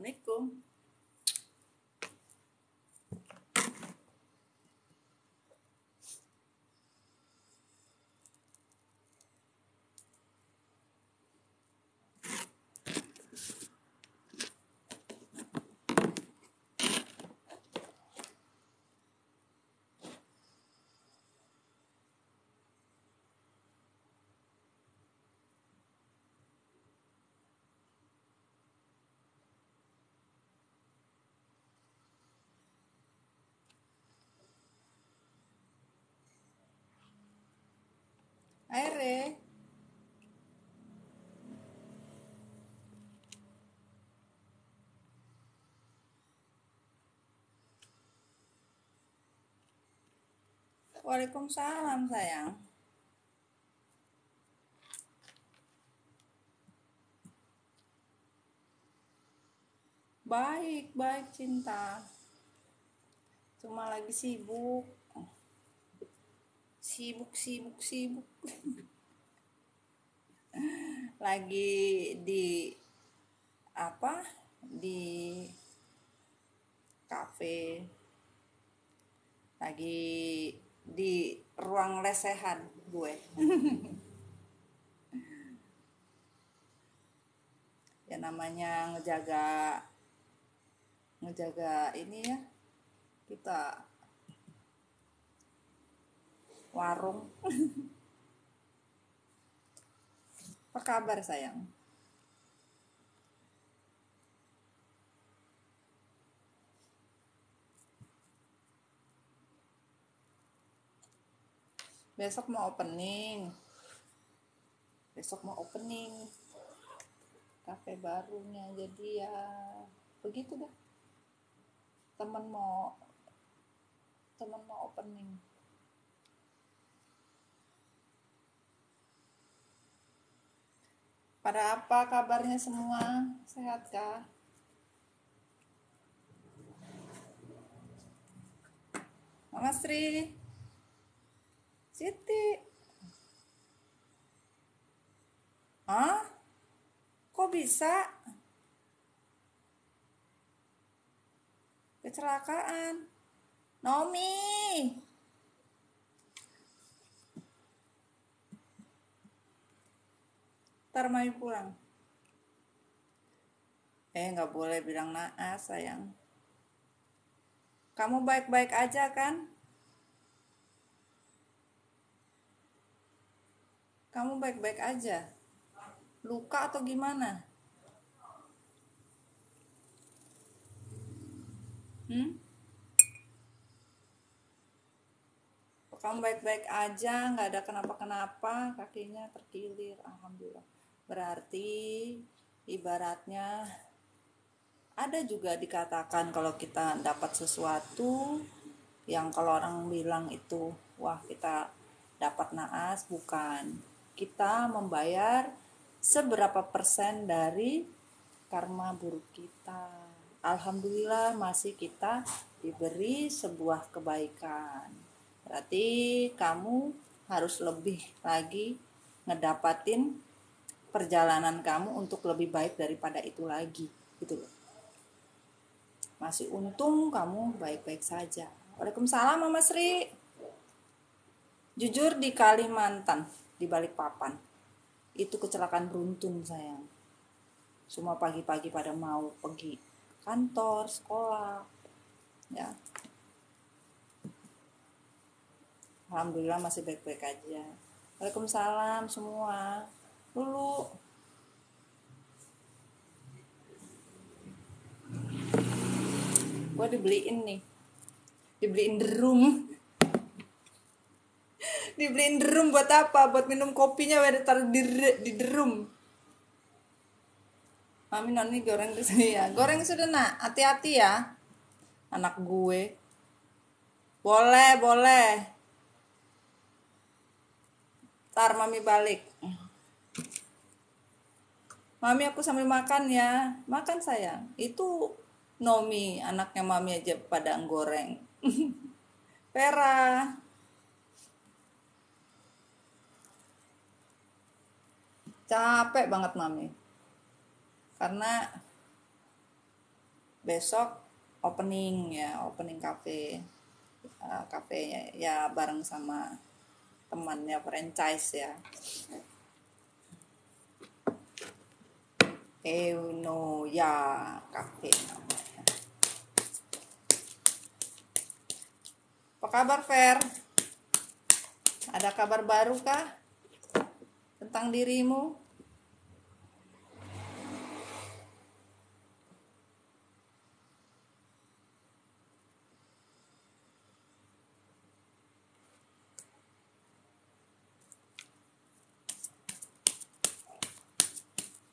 Assalamualaikum. Aire. Waalaikumsalam sayang. Baik, baik cinta. Cuma lagi sibuk. Sibuk. Lagi di apa? Di kafe. Lagi di ruang lesehan gue. Ya namanya ngejaga ini ya. Kita warung. Apa kabar sayang? Besok mau opening kafe barunya, jadi ya begitu dah. Temen mau opening. Pada apa kabarnya semua? Sehat kah? Mama Sri, Siti. Hah? Kok bisa? Kecelakaan. Nomi. Ntar Mami pulang. Nggak boleh bilang naas sayang. Kamu baik-baik aja kan? Kamu baik-baik aja? Luka atau gimana? Kamu baik-baik aja, nggak ada kenapa-kenapa, kakinya terkilir, alhamdulillah. Berarti ibaratnya ada juga dikatakan kalau kita dapat sesuatu yang kalau orang bilang itu wah kita dapat naas, bukan. Kita membayar seberapa persen dari karma buruk kita. Alhamdulillah masih kita diberi sebuah kebaikan. Berarti kamu harus lebih lagi ngedapatin perjalanan kamu untuk lebih baik daripada itu lagi, gitu loh. Masih untung kamu baik-baik saja. Waalaikumsalam Mama Sri. Jujur di Kalimantan, di Balikpapan, itu kecelakaan beruntun sayang. Semua pagi-pagi pada mau pergi kantor, sekolah, ya. Alhamdulillah masih baik-baik aja. Waalaikumsalam semua. Dulu gue dibeliin derum buat apa? Buat minum kopinya taruh di derum. Mami noni goreng di sini ya. Goreng sudah nak, hati-hati ya. Anak gue. Boleh. Ntar mami balik. Mami aku sambil makan ya. Makan sayang. Itu Nomi, anaknya mami aja pada goreng. Vera. Capek banget mami. Karena besok opening ya, opening cafe. Cafe ya bareng sama temannya franchise ya. Eunoia Cafe namanya. Apa kabar Fer? Ada kabar baru kah tentang dirimu?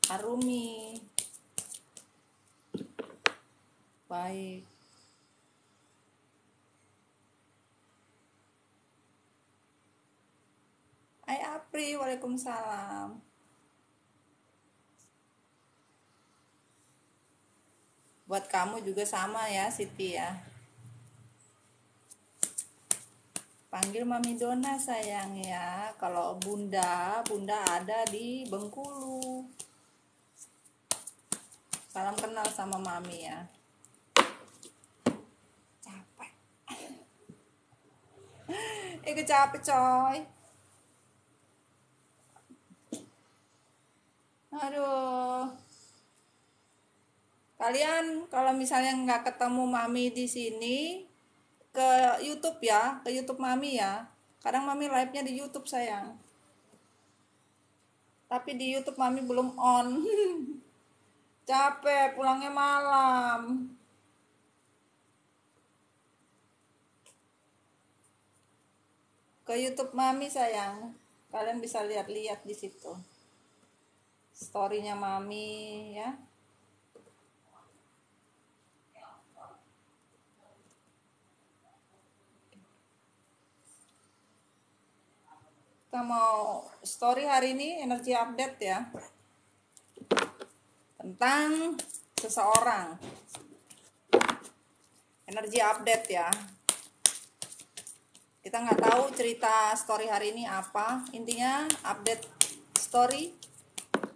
Arumi. Baik. Hai Apri, waalaikumsalam. Buat kamu juga sama ya Siti ya. Panggil Mami Dona sayang ya. Kalau Bunda ada di Bengkulu. Salam kenal sama Mami ya. Capek. Capek coy. Aduh. Kalian kalau misalnya nggak ketemu Mami di sini, ke YouTube ya, ke YouTube Mami ya. Kadang Mami live-nya di YouTube sayang. Tapi di YouTube Mami belum on. Capek, pulangnya malam. Ke YouTube Mami sayang. Kalian bisa lihat-lihat di situ. Story-nya Mami ya. Kita mau story hari ini energi update ya. Tentang seseorang. Energi update ya. Kita nggak tahu cerita story hari ini apa. Intinya update story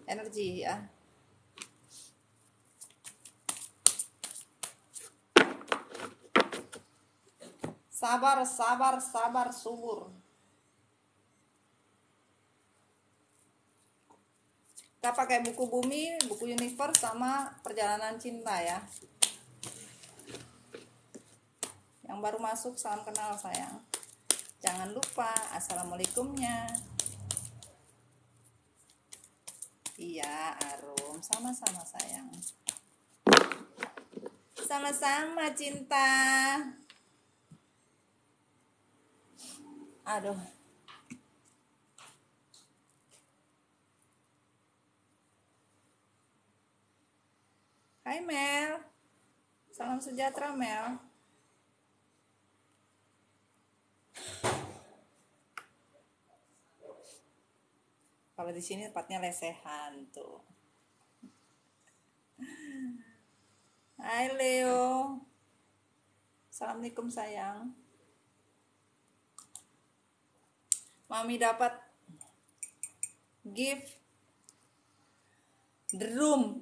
energi ya. Sabar, sabar, sabar, subur. Kita pakai buku bumi, buku universe, sama perjalanan cinta ya. Yang baru masuk, salam kenal sayang. Jangan lupa assalamualaikumnya. Iya Arum, sama-sama sayang. Sama-sama cinta. Aduh. Hai Mel. Salam sejahtera Mel. Kalau di sini tempatnya lesehan tuh. Hai Leo. Assalamualaikum sayang. Mami dapat gift drum.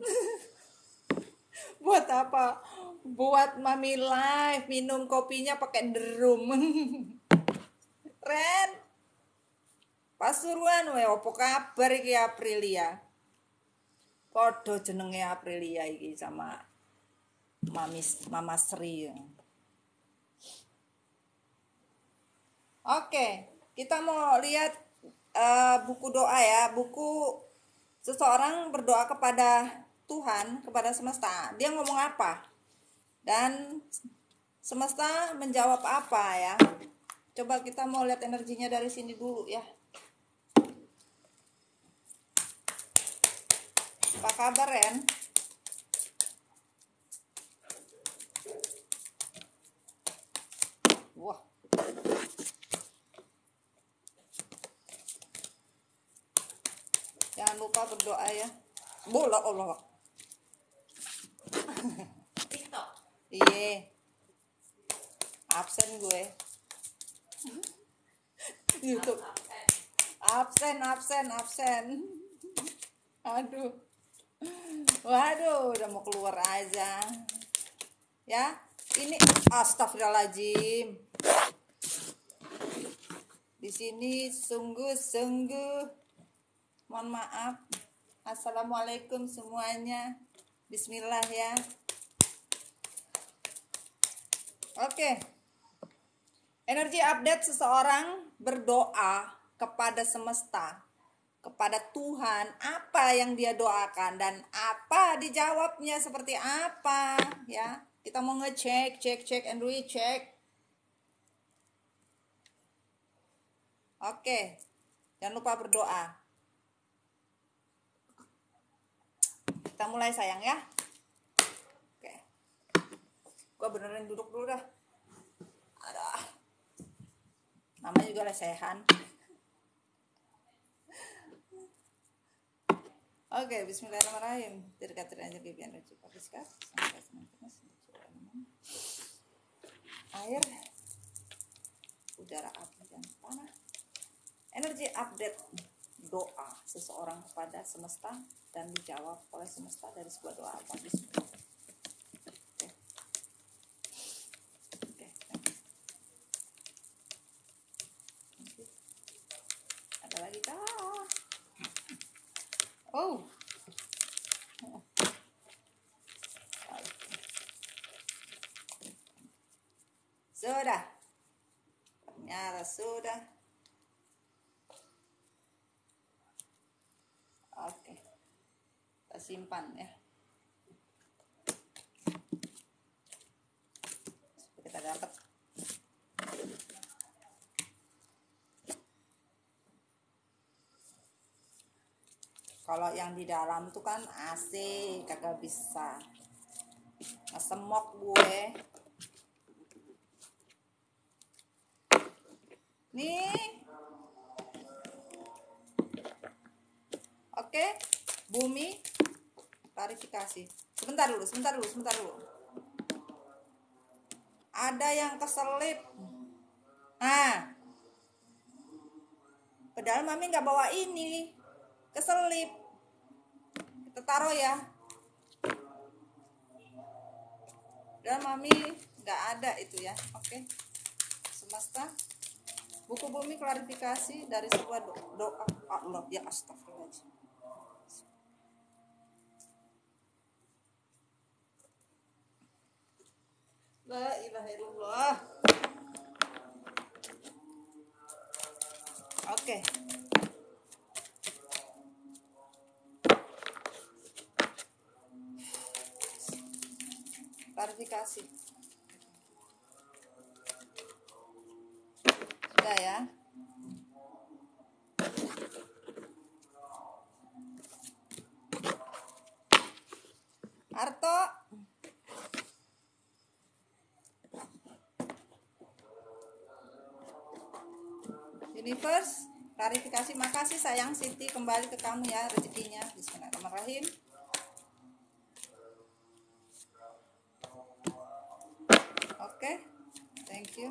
Buat apa? Buat Mami live minum kopinya pakai drum. Ren. Pasuruan we opo kabar iki Aprilia? Padha jenenge Aprilia iki sama Mama Sri. Oke, kita mau lihat buku doa ya, buku seseorang berdoa kepada Tuhan, kepada semesta. Dia ngomong apa? Dan semesta menjawab apa ya? Coba kita mau lihat energinya dari sini dulu ya. Apa kabar Ren? Wah. Jangan lupa berdoa ya. Bola Allah. TikTok. Iya. Absen gue. YouTube. Absen. Aduh. Waduh, udah mau keluar aja. ya. Ini astagfirullahaladzim. Di sini sungguh-sungguh mohon maaf. Assalamualaikum semuanya. Bismillah ya. Oke. Energi update seseorang berdoa kepada semesta, kepada Tuhan, apa yang dia doakan dan apa dijawabnya seperti apa ya. Kita mau ngecek, cek and recheck. Oke. Jangan lupa berdoa. Kita mulai sayang ya. Oke. Gua beneran duduk dulu dah. Aduh. Namanya juga lesehan. Oke, bismillahirrahmanirrahim. Air, udara, api, dan tanah. Energi update doa seseorang kepada semesta dan dijawab oleh semesta dari sebuah doa apa. Bismillah. Oke. Ada lagi kah? Oh. Sudah. Ternyata sudah. Oke. Kita simpan ya. Kita dapat. Kalau yang di dalam tuh kan AC, kagak bisa. Ngesemok gue. Nih. Oke, bumi klarifikasi. Sebentar dulu. Ada yang keselip. Nah. Padahal mami nggak bawa ini. Keselip. Kita taruh ya. Padahal mami nggak ada itu ya. Oke. Semesta. Buku bumi klarifikasi dari sebuah doa Allah ya astagfirullahaladzim. La ilaha illallah. Oke. Klarifikasi. Sudah ya. Arto. Universe, klarifikasi. Makasih sayang Siti, kembali ke kamu ya rezekinya. Bismillahirrahmanirrahim. Oke. Thank you.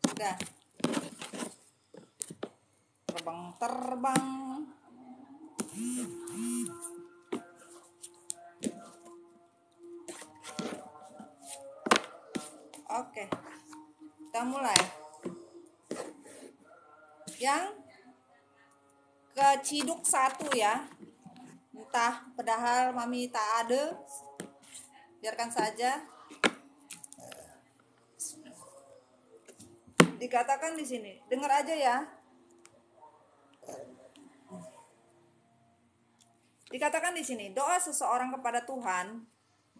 Sudah. Terbang. Oke. Kita mulai. Yang keciduk 1 ya. Entah padahal mami tak ada. Biarkan saja. Dikatakan di sini. Dengar aja ya. Dikatakan di sini, doa seseorang kepada Tuhan,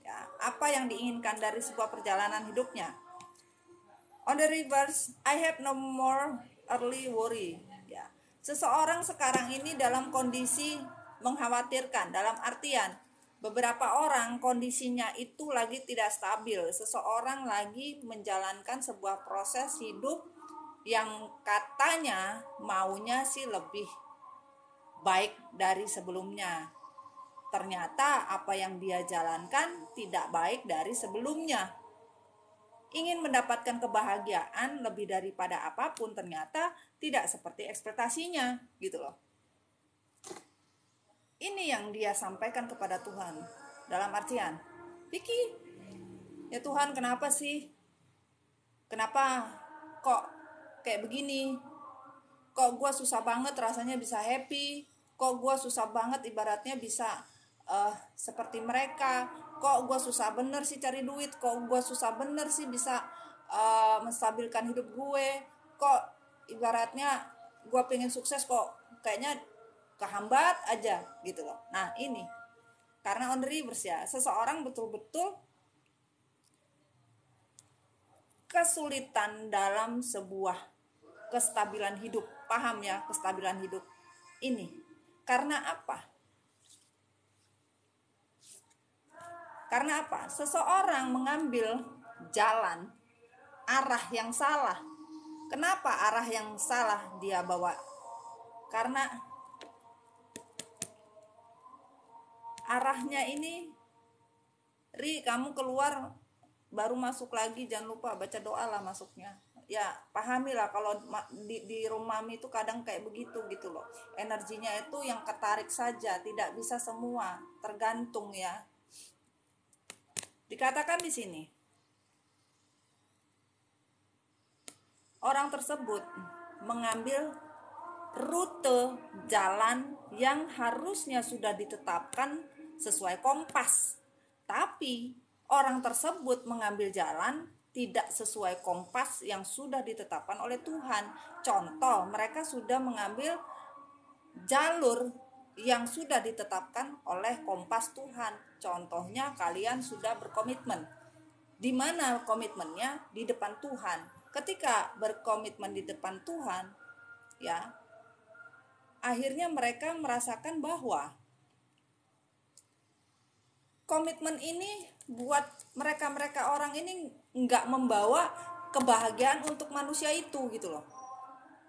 ya, apa yang diinginkan dari sebuah perjalanan hidupnya. On the reverse, I have no more early worry. Ya, seseorang sekarang ini dalam kondisi mengkhawatirkan, dalam artian beberapa orang kondisinya itu lagi tidak stabil. Seseorang lagi menjalankan sebuah proses hidup yang katanya maunya sih lebih baik dari sebelumnya. Ternyata apa yang dia jalankan tidak baik dari sebelumnya. ingin mendapatkan kebahagiaan lebih daripada apapun, ternyata tidak seperti ekspektasinya gitu loh. Ini yang dia sampaikan kepada Tuhan. Dalam artian, Vicky, ya Tuhan, kenapa sih? Kenapa kok kayak begini? Kok gue susah banget rasanya bisa happy? Kok gue susah banget ibaratnya bisa seperti mereka? Kok gue susah bener sih cari duit? Kok gue susah bener sih bisa menstabilkan hidup gue? Kok ibaratnya gue pengen sukses kok kayaknya kehambat aja gitu loh. Nah ini karena on reverse ya, seseorang betul-betul kesulitan dalam sebuah kestabilan hidup. Paham ya, kestabilan hidup ini karena apa? Karena apa? Seseorang mengambil jalan arah yang salah. Kenapa arah yang salah dia bawa? Karena arahnya ini, Ri, kamu keluar baru masuk lagi, jangan lupa baca doa lah masuknya. Ya pahamilah kalau di rumah mami itu kadang kayak begitu gitu loh. Energinya itu yang ketarik saja, tidak bisa semua, tergantung ya. Dikatakan di sini, orang tersebut mengambil rute jalan yang harusnya sudah ditetapkan sesuai kompas. Tapi orang tersebut mengambil jalan tidak sesuai kompas yang sudah ditetapkan oleh Tuhan. Contoh, mereka sudah mengambil jalur yang sudah ditetapkan oleh kompas Tuhan. Contohnya kalian sudah berkomitmen. Di mana komitmennya? Di depan Tuhan. Ketika berkomitmen di depan Tuhan, ya, akhirnya mereka merasakan bahwa komitmen ini buat mereka orang ini nggak membawa kebahagiaan untuk manusia itu gitu loh.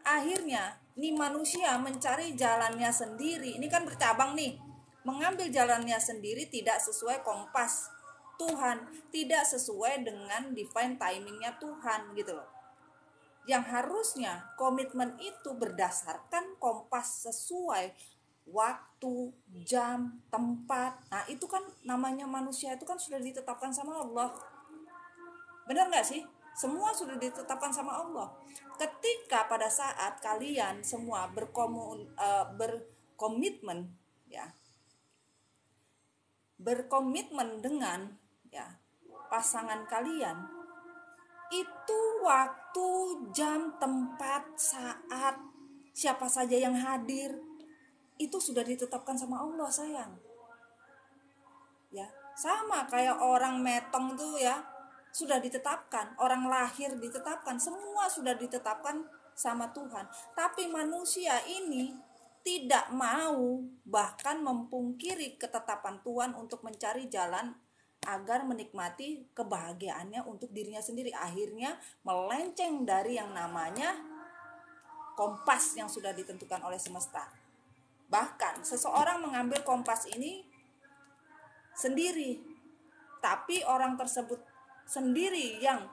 Akhirnya nih manusia mencari jalannya sendiri. Ini kan bercabang nih, mengambil jalannya sendiri tidak sesuai kompas Tuhan, tidak sesuai dengan divine timingnya Tuhan gitu loh. Yang harusnya komitmen itu berdasarkan kompas sesuai waktu, jam, tempat. Nah itu kan namanya manusia itu kan sudah ditetapkan sama Allah. Benar nggak sih? Semua sudah ditetapkan sama Allah. Ketika pada saat kalian semua berkomitmen, ya, berkomitmen dengan ya pasangan kalian, itu waktu, jam, tempat, saat, siapa saja yang hadir, itu sudah ditetapkan sama Allah sayang. Ya, sama kayak orang metong tuh ya, sudah ditetapkan, orang lahir ditetapkan, semua sudah ditetapkan sama Tuhan. Tapi manusia ini tidak mau bahkan mempungkiri ketetapan Tuhan untuk mencari jalan agar menikmati kebahagiaannya untuk dirinya sendiri. Akhirnya melenceng dari yang namanya kompas yang sudah ditentukan oleh semesta. Bahkan seseorang mengambil kompas ini sendiri, tapi orang tersebut sendiri yang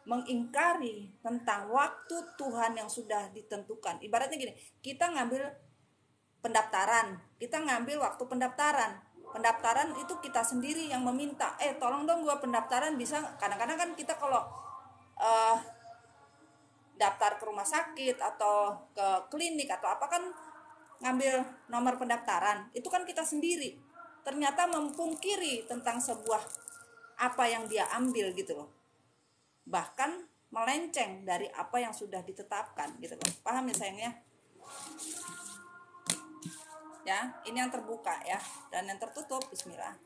mengingkari tentang waktu Tuhan yang sudah ditentukan. Ibaratnya gini, kita ngambil pendaftaran, kita ngambil waktu pendaftaran itu kita sendiri yang meminta, tolong dong gua pendaftaran bisa. Kadang-kadang kan kita kalau daftar ke rumah sakit atau ke klinik atau apa kan ngambil nomor pendaftaran, itu kan kita sendiri. Ternyata mempungkiri tentang sebuah apa yang dia ambil gitu loh. Bahkan melenceng dari apa yang sudah ditetapkan gitu loh. Paham ya sayangnya? Ya, ini yang terbuka ya, dan yang tertutup bismillah.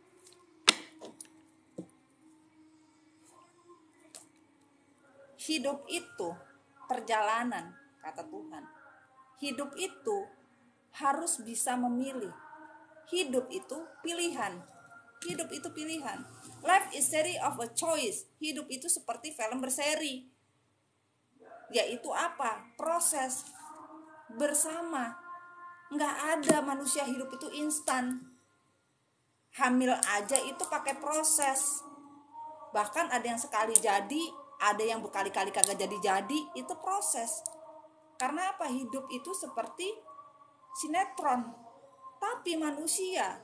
Hidup itu perjalanan, kata Tuhan. Hidup itu harus bisa memilih. Hidup itu pilihan. Hidup itu pilihan. Life is series of a choice. Hidup itu seperti film berseri. Yaitu apa? Proses bersama. Nggak ada manusia hidup itu instan. Hamil aja itu pakai proses. Bahkan ada yang sekali jadi, ada yang berkali-kali kagak jadi-jadi. Itu proses. Karena apa? Hidup itu seperti sinetron. Tapi manusia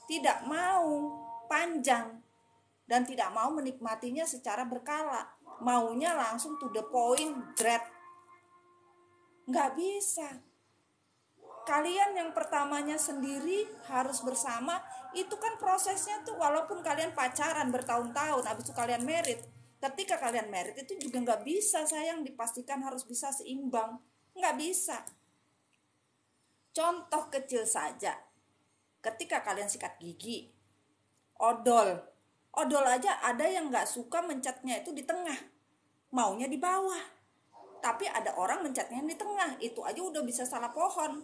tidak mau panjang dan tidak mau menikmatinya secara berkala. Maunya langsung to the point, dread. Nggak bisa. Kalian yang pertamanya sendiri harus bersama, itu kan prosesnya tuh, walaupun kalian pacaran bertahun-tahun, habis itu kalian married. Ketika kalian married itu juga nggak bisa sayang dipastikan harus bisa seimbang. Nggak bisa. Contoh kecil saja. Ketika kalian sikat gigi, odol. Odol aja ada yang nggak suka mencatnya itu di tengah. Maunya di bawah. Tapi ada orang mencatnya di tengah. Itu aja udah bisa salah paham.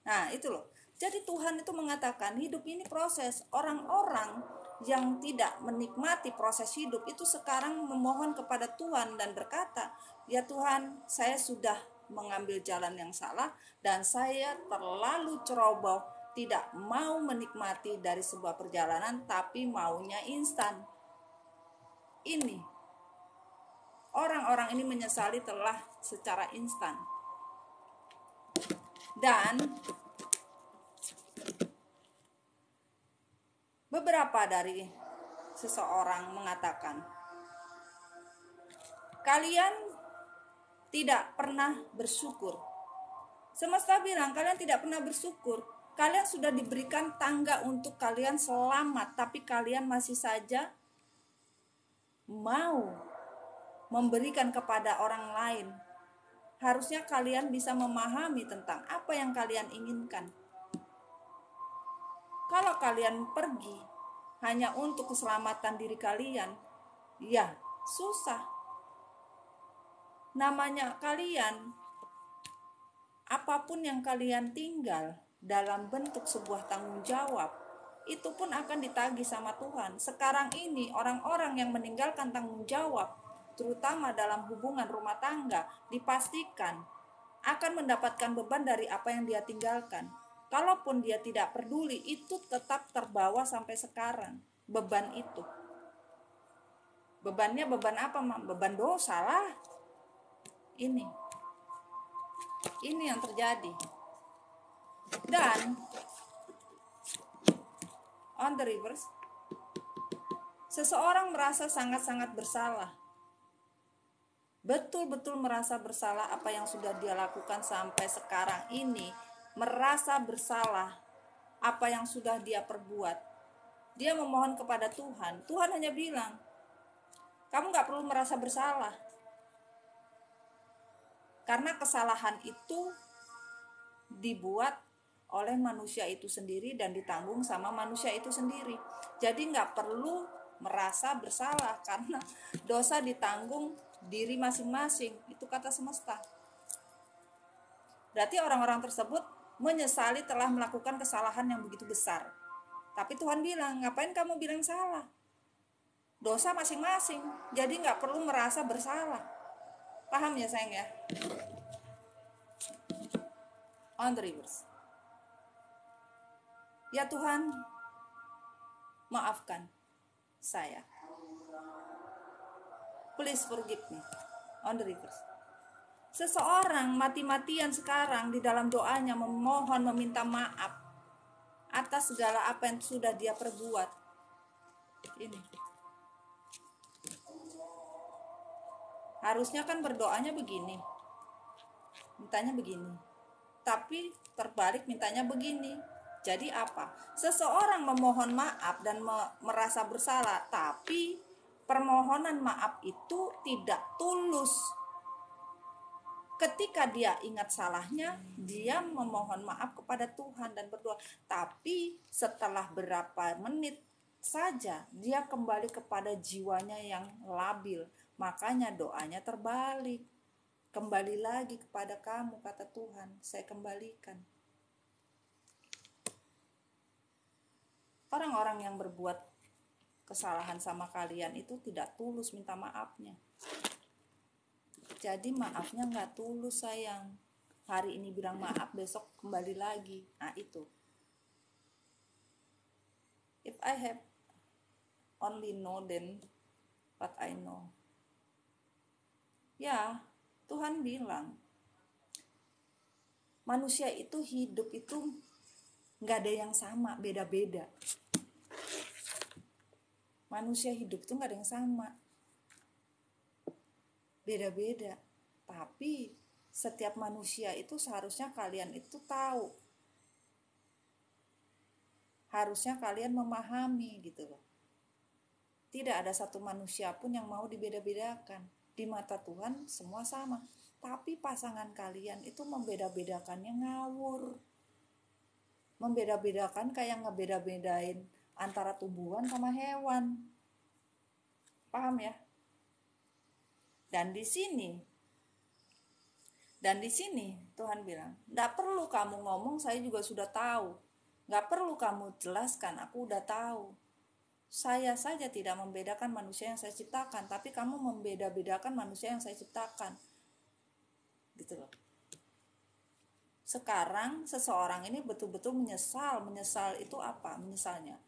Nah itu loh. Jadi Tuhan itu mengatakan hidup ini proses. Orang-orang yang tidak menikmati proses hidup itu sekarang memohon kepada Tuhan dan berkata, ya Tuhan, saya sudah mengambil jalan yang salah dan saya terlalu ceroboh, tidak mau menikmati dari sebuah perjalanan tapi maunya instan. Ini orang-orang ini menyesali telah secara instan. Dan beberapa dari seseorang mengatakan, kalian tidak pernah bersyukur. Semesta bilang kalian tidak pernah bersyukur. Kalian sudah diberikan tangga untuk kalian selamat, tapi kalian masih saja mau memberikan kepada orang lain. Harusnya kalian bisa memahami tentang apa yang kalian inginkan. Kalau kalian pergi hanya untuk keselamatan diri kalian, ya susah. Namanya kalian, apapun yang kalian tinggal dalam bentuk sebuah tanggung jawab, itu pun akan ditagih sama Tuhan. Sekarang ini orang-orang yang meninggalkan tanggung jawab, terutama dalam hubungan rumah tangga, dipastikan akan mendapatkan beban dari apa yang dia tinggalkan. Kalaupun dia tidak peduli, itu tetap terbawa sampai sekarang. Beban itu. Bebannya beban apa, Mam? Beban dosa lah. Ini yang terjadi. Dan on the reverse, seseorang merasa sangat-sangat bersalah. Betul-betul merasa bersalah apa yang sudah dia lakukan sampai sekarang ini. Merasa bersalah apa yang sudah dia perbuat. Dia memohon kepada Tuhan. Tuhan hanya bilang, kamu gak perlu merasa bersalah. Karena kesalahan itu dibuat oleh manusia itu sendiri dan ditanggung sama manusia itu sendiri. Jadi gak perlu merasa bersalah karena dosa ditanggung diri masing-masing. Itu kata semesta. Berarti orang-orang tersebut menyesali telah melakukan kesalahan yang begitu besar. Tapi Tuhan bilang, ngapain kamu bilang salah? Dosa masing-masing. Jadi gak perlu merasa bersalah. Paham ya sayang ya? On the reverse. Ya Tuhan, maafkan saya. Please forgive me. On the reverse. Seseorang mati-matian sekarang di dalam doanya memohon, meminta maaf atas segala apa yang sudah dia perbuat. Ini. Harusnya kan berdoanya begini. Mintanya begini. Tapi terbalik mintanya begini. Jadi apa? Seseorang memohon maaf dan merasa bersalah, tapi permohonan maaf itu tidak tulus. Ketika dia ingat salahnya, dia memohon maaf kepada Tuhan dan berdoa. Tapi setelah berapa menit saja, dia kembali kepada jiwanya yang labil. Makanya doanya terbalik. Kembali lagi kepada kamu, kata Tuhan, saya kembalikan. Orang-orang yang berbuat kesalahan sama kalian itu tidak tulus minta maafnya. Jadi maafnya gak tulus sayang. Hari ini bilang maaf, besok kembali lagi. Nah itu. If I have only know than what I know. Ya, Tuhan bilang, manusia itu hidup itu nggak ada yang sama, beda-beda. Manusia hidup itu nggak ada yang sama, beda-beda. Tapi setiap manusia itu seharusnya kalian itu tahu, harusnya kalian memahami gitu loh. Tidak ada satu manusia pun yang mau dibeda-bedakan. Di mata Tuhan semua sama. Tapi pasangan kalian itu membeda-bedakannya ngawur. Membeda-bedakan kayak ngebeda-bedain antara tumbuhan sama hewan. Paham ya? Dan di sini Tuhan bilang, nggak perlu kamu ngomong, saya juga sudah tahu. Nggak perlu kamu jelaskan, aku udah tahu. Saya saja tidak membedakan manusia yang saya ciptakan, tapi kamu membeda-bedakan manusia yang saya ciptakan. Gitu loh. Sekarang seseorang ini betul-betul menyesal. Menyesal itu apa? Menyesalnya,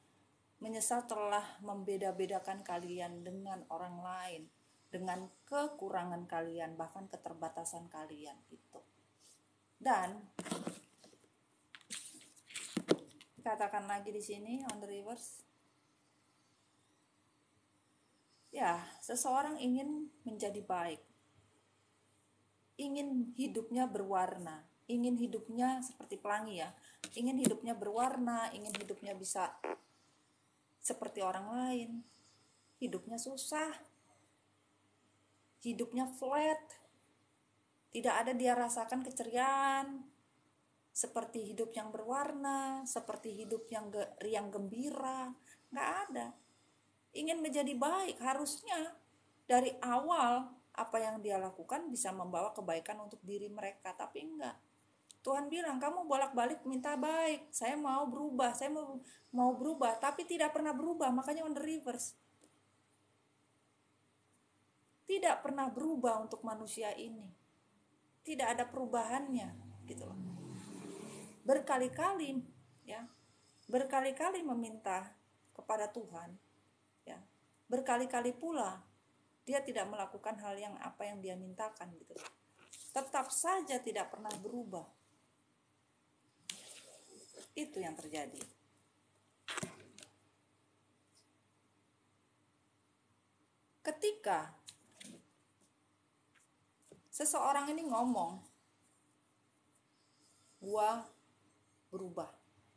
menyesal telah membeda-bedakan kalian dengan orang lain, dengan kekurangan kalian, bahkan keterbatasan kalian itu. Dan katakan lagi di sini on the reverse. Ya, seseorang ingin menjadi baik, ingin hidupnya berwarna, ingin hidupnya seperti pelangi ya, ingin hidupnya berwarna, ingin hidupnya bisa seperti orang lain. Hidupnya susah, hidupnya flat, tidak ada dia rasakan keceriaan, seperti hidup yang berwarna, seperti hidup yang riang gembira, nggak ada. Ingin menjadi baik, harusnya dari awal apa yang dia lakukan bisa membawa kebaikan untuk diri mereka, tapi enggak. Tuhan bilang, kamu bolak-balik minta baik, saya mau berubah, saya mau berubah, tapi tidak pernah berubah, makanya on the reverse. Tidak pernah berubah untuk manusia ini. Tidak ada perubahannya, gitu loh. Berkali-kali ya, berkali-kali meminta kepada Tuhan. Ya, berkali-kali pula dia tidak melakukan hal yang apa yang dia mintakan gitu. Tetap saja tidak pernah berubah. Itu yang terjadi. Ketika seseorang ini ngomong, gua berubah,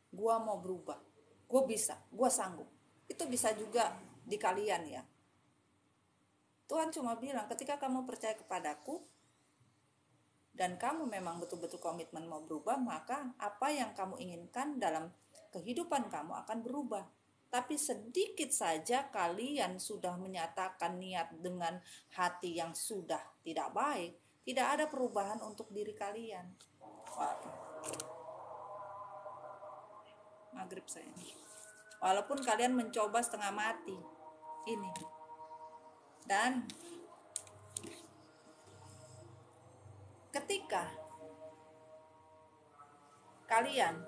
gua mau berubah, gua bisa, gua sanggup. Itu bisa juga di kalian ya. Tuhan cuma bilang, ketika kamu percaya kepadaku dan kamu memang betul-betul komitmen mau berubah, maka apa yang kamu inginkan dalam kehidupan kamu akan berubah. Tapi sedikit saja kalian sudah menyatakan niat dengan hati yang sudah tidak baik, tidak ada perubahan untuk diri kalian. Maghrib saya. Walaupun kalian mencoba setengah mati ini. Dan ketika kalian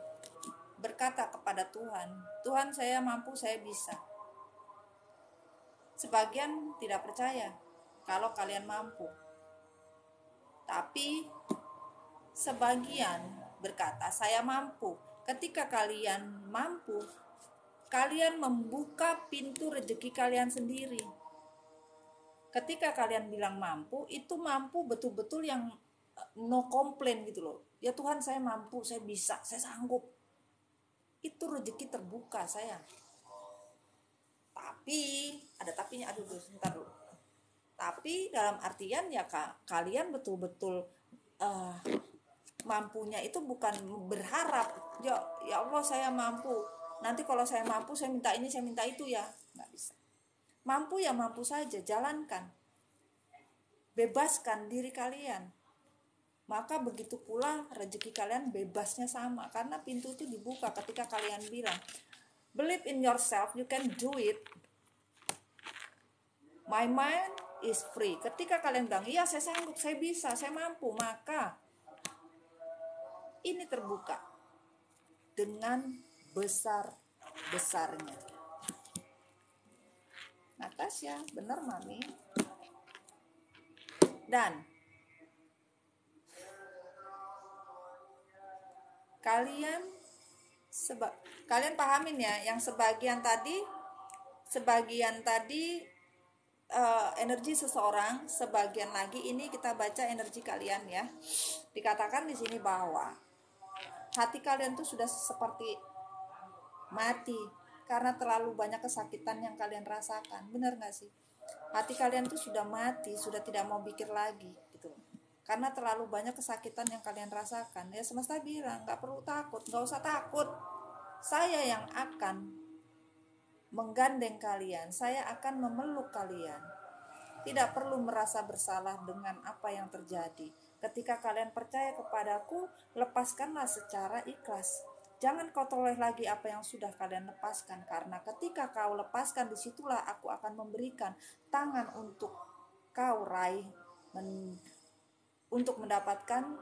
berkata kepada Tuhan, Tuhan saya mampu, saya bisa. Sebagian tidak percaya kalau kalian mampu. Tapi sebagian berkata, saya mampu. Ketika kalian mampu, kalian membuka pintu rezeki kalian sendiri. Ketika kalian bilang mampu, itu mampu betul-betul yang no komplain gitu loh. Ya Tuhan saya mampu, saya bisa, saya sanggup. Itu rezeki terbuka sayang. Tapi, ada tapinya, aduh sebentar dulu. Tapi dalam artian ya kalian betul-betul mampunya itu bukan berharap, ya Allah saya mampu. Nanti kalau saya mampu saya minta ini, saya minta itu ya. Nggak bisa. Mampu ya mampu saja, jalankan. Bebaskan diri kalian. Maka begitu pula rezeki kalian bebasnya sama. Karena pintu itu dibuka ketika kalian bilang, believe in yourself, you can do it. My mind is free. Ketika kalian bilang, iya saya sanggup, saya bisa, saya mampu, maka ini terbuka dengan besar-besarnya. Tasya, bener Mami. Dan kalian pahamin ya, yang sebagian tadi energi seseorang, sebagian lagi ini kita baca energi kalian ya. Dikatakan di sini bahwa hati kalian tuh sudah seperti mati karena terlalu banyak kesakitan yang kalian rasakan. Benar gak sih? Hati kalian tuh sudah mati, sudah tidak mau pikir lagi gitu. Karena terlalu banyak kesakitan yang kalian rasakan. Ya semesta bilang, gak perlu takut, gak usah takut. Saya yang akan menggandeng kalian, saya akan memeluk kalian. Tidak perlu merasa bersalah dengan apa yang terjadi. Ketika kalian percaya kepadaku, lepaskanlah secara ikhlas. Jangan kau toleh lagi apa yang sudah kalian lepaskan, karena ketika kau lepaskan, disitulah aku akan memberikan tangan untuk kau raih, untuk mendapatkan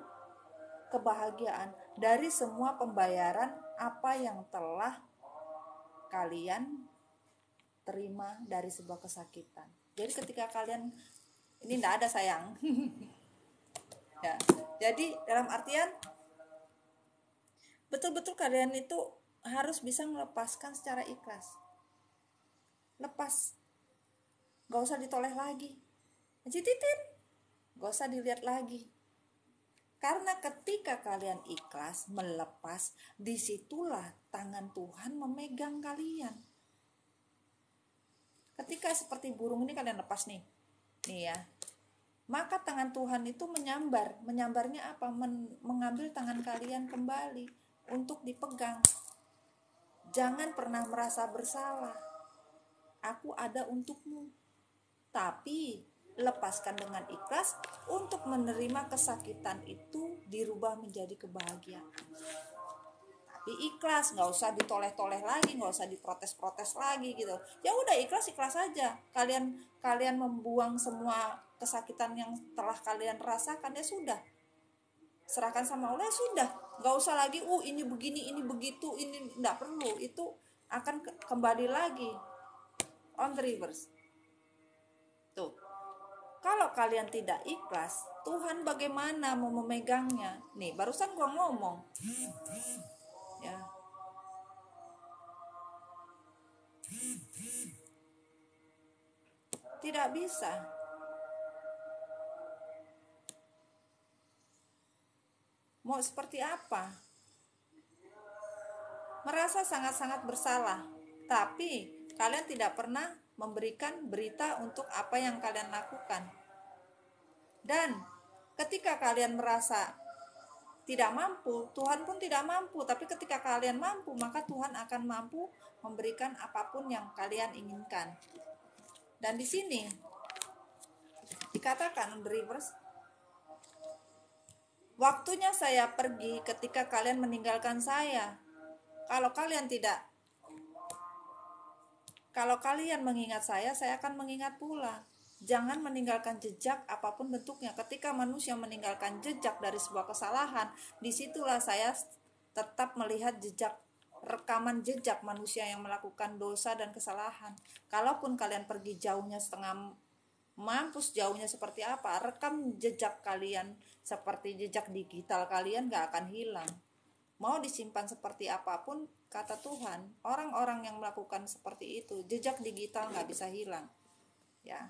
kebahagiaan dari semua pembayaran apa yang telah kalian terima dari sebuah kesakitan. Jadi ketika kalian, ini tidak ada sayang ya, jadi dalam artian betul-betul kalian itu harus bisa melepaskan secara ikhlas. Lepas, gak usah ditoleh lagi, cititin, gak usah dilihat lagi. Karena ketika kalian ikhlas melepas, disitulah tangan Tuhan memegang kalian. Ketika seperti burung ini kalian lepas nih ya, maka tangan Tuhan itu menyambar. Menyambarnya apa? Mengambil tangan kalian kembali untuk dipegang. Jangan pernah merasa bersalah. Aku ada untukmu. Tapi lepaskan dengan ikhlas untuk menerima kesakitan itu dirubah menjadi kebahagiaan. Ikhlas, nggak usah ditoleh-toleh lagi, nggak usah diprotes-protes lagi gitu. Ya udah ikhlas aja. Kalian membuang semua kesakitan yang telah kalian rasakan, ya sudah, serahkan sama Allah, ya sudah. Nggak usah lagi ini begini, ini begitu, ini nggak perlu. Itu akan kembali lagi on the reverse. Tuh, kalau kalian tidak ikhlas, Tuhan bagaimana mau memegangnya? Nih barusan gua ngomong ya, tidak bisa. Mau seperti apa? Merasa sangat-sangat bersalah, tapi kalian tidak pernah memberikan berita untuk apa yang kalian lakukan. Dan ketika kalian merasa tidak mampu, Tuhan pun tidak mampu. Tapi ketika kalian mampu, maka Tuhan akan mampu memberikan apapun yang kalian inginkan. Dan di sini dikatakan the reverse, waktunya saya pergi ketika kalian meninggalkan saya. Kalau kalian mengingat saya akan mengingat pula. Jangan meninggalkan jejak apapun bentuknya. Ketika manusia meninggalkan jejak dari sebuah kesalahan, disitulah saya tetap melihat jejak, rekaman jejak manusia yang melakukan dosa dan kesalahan. Kalaupun kalian pergi jauhnya setengah mampus, jauhnya seperti apa, rekam jejak kalian seperti jejak digital kalian gak akan hilang. Mau disimpan seperti apapun, kata Tuhan, orang-orang yang melakukan seperti itu, jejak digital gak bisa hilang ya.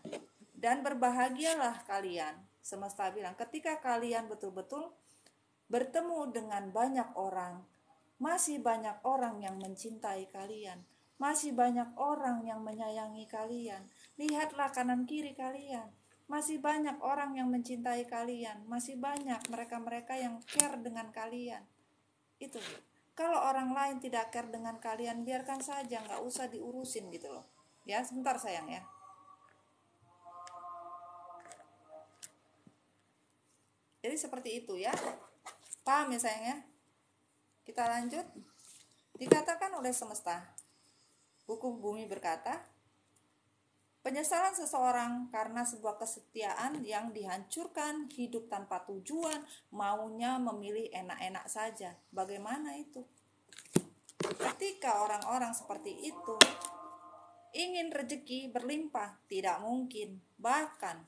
Dan berbahagialah kalian, semesta bilang, ketika kalian betul-betul bertemu dengan banyak orang. Masih banyak orang yang mencintai kalian, masih banyak orang yang menyayangi kalian. Lihatlah kanan kiri kalian, masih banyak orang yang mencintai kalian, masih banyak mereka-mereka yang care dengan kalian. Itu, kalau orang lain tidak care dengan kalian, biarkan saja, nggak usah diurusin gitu loh ya. Sebentar sayang ya. Jadi seperti itu ya, paham ya sayang ya. Kita lanjut. Dikatakan oleh semesta, buku bumi berkata, penyesalan seseorang karena sebuah kesetiaan yang dihancurkan, hidup tanpa tujuan, maunya memilih enak-enak saja. Bagaimana itu? Ketika orang-orang seperti ingin rezeki berlimpah, tidak mungkin. Bahkan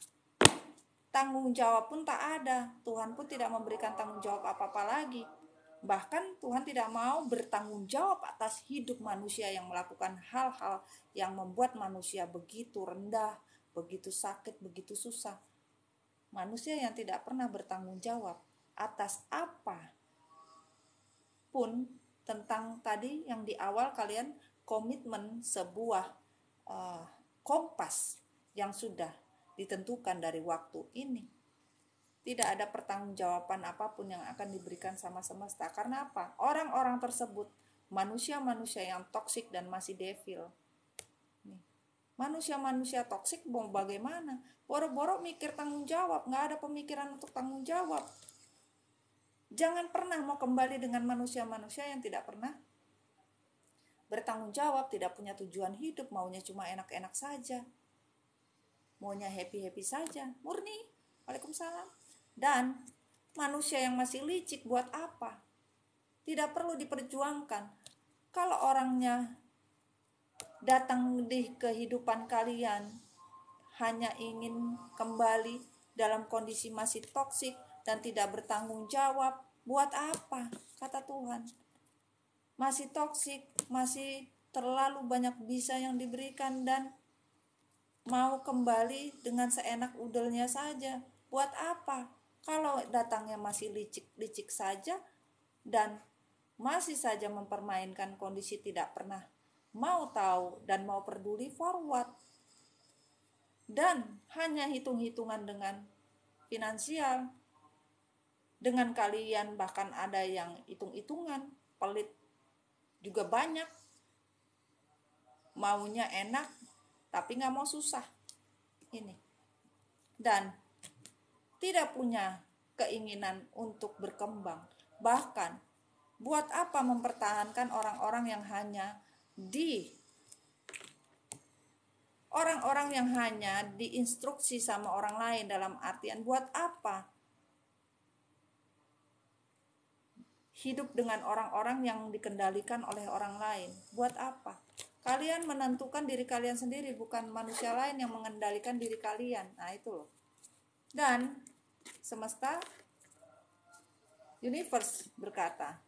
tanggung jawab pun tak ada. Tuhan pun tidak memberikan tanggung jawab apa-apa lagi. Bahkan Tuhan tidak mau bertanggung jawab atas hidup manusia yang melakukan hal-hal yang membuat manusia begitu rendah, begitu sakit, begitu susah. Manusia yang tidak pernah bertanggung jawab atas apa pun tentang tadi yang di awal kalian komitmen sebuah kompas yang sudah ditentukan dari waktu ini. Tidak ada pertanggungjawaban apapun yang akan diberikan sama semesta. Karena apa? Orang-orang tersebut manusia-manusia yang toksik dan masih devil. Manusia-manusia toksik mau bagaimana? Boro-boro mikir tanggung jawab, nggak ada pemikiran untuk tanggung jawab. Jangan pernah mau kembali dengan manusia-manusia yang tidak pernah bertanggung jawab, tidak punya tujuan hidup, maunya cuma enak-enak saja, maunya happy-happy saja, murni. Waalaikumsalam. Dan manusia yang masih licik buat apa? Tidak perlu diperjuangkan. Kalau orangnya datang di kehidupan kalian hanya ingin kembali dalam kondisi masih toksik dan tidak bertanggung jawab, buat apa? Kata Tuhan. Masih toksik, masih terlalu banyak bisa yang diberikan dan mau kembali dengan seenak udelnya saja. Buat apa? Kalau datangnya masih licik-licik saja dan masih saja mempermainkan kondisi tidak pernah mau tahu dan mau peduli, forward. Dan hanya hitung-hitungan dengan finansial. Dengan kalian bahkan ada yang hitung-hitungan, pelit juga banyak. Maunya enak tapi nggak mau susah. Ini. Dan tidak punya keinginan untuk berkembang. Bahkan, buat apa mempertahankan orang-orang yang hanya diinstruksi sama orang lain, dalam artian buat apa hidup dengan orang-orang yang dikendalikan oleh orang lain? Buat apa? Kalian menentukan diri kalian sendiri, bukan manusia lain yang mengendalikan diri kalian. Nah, itu loh. Dan semesta, universe berkata,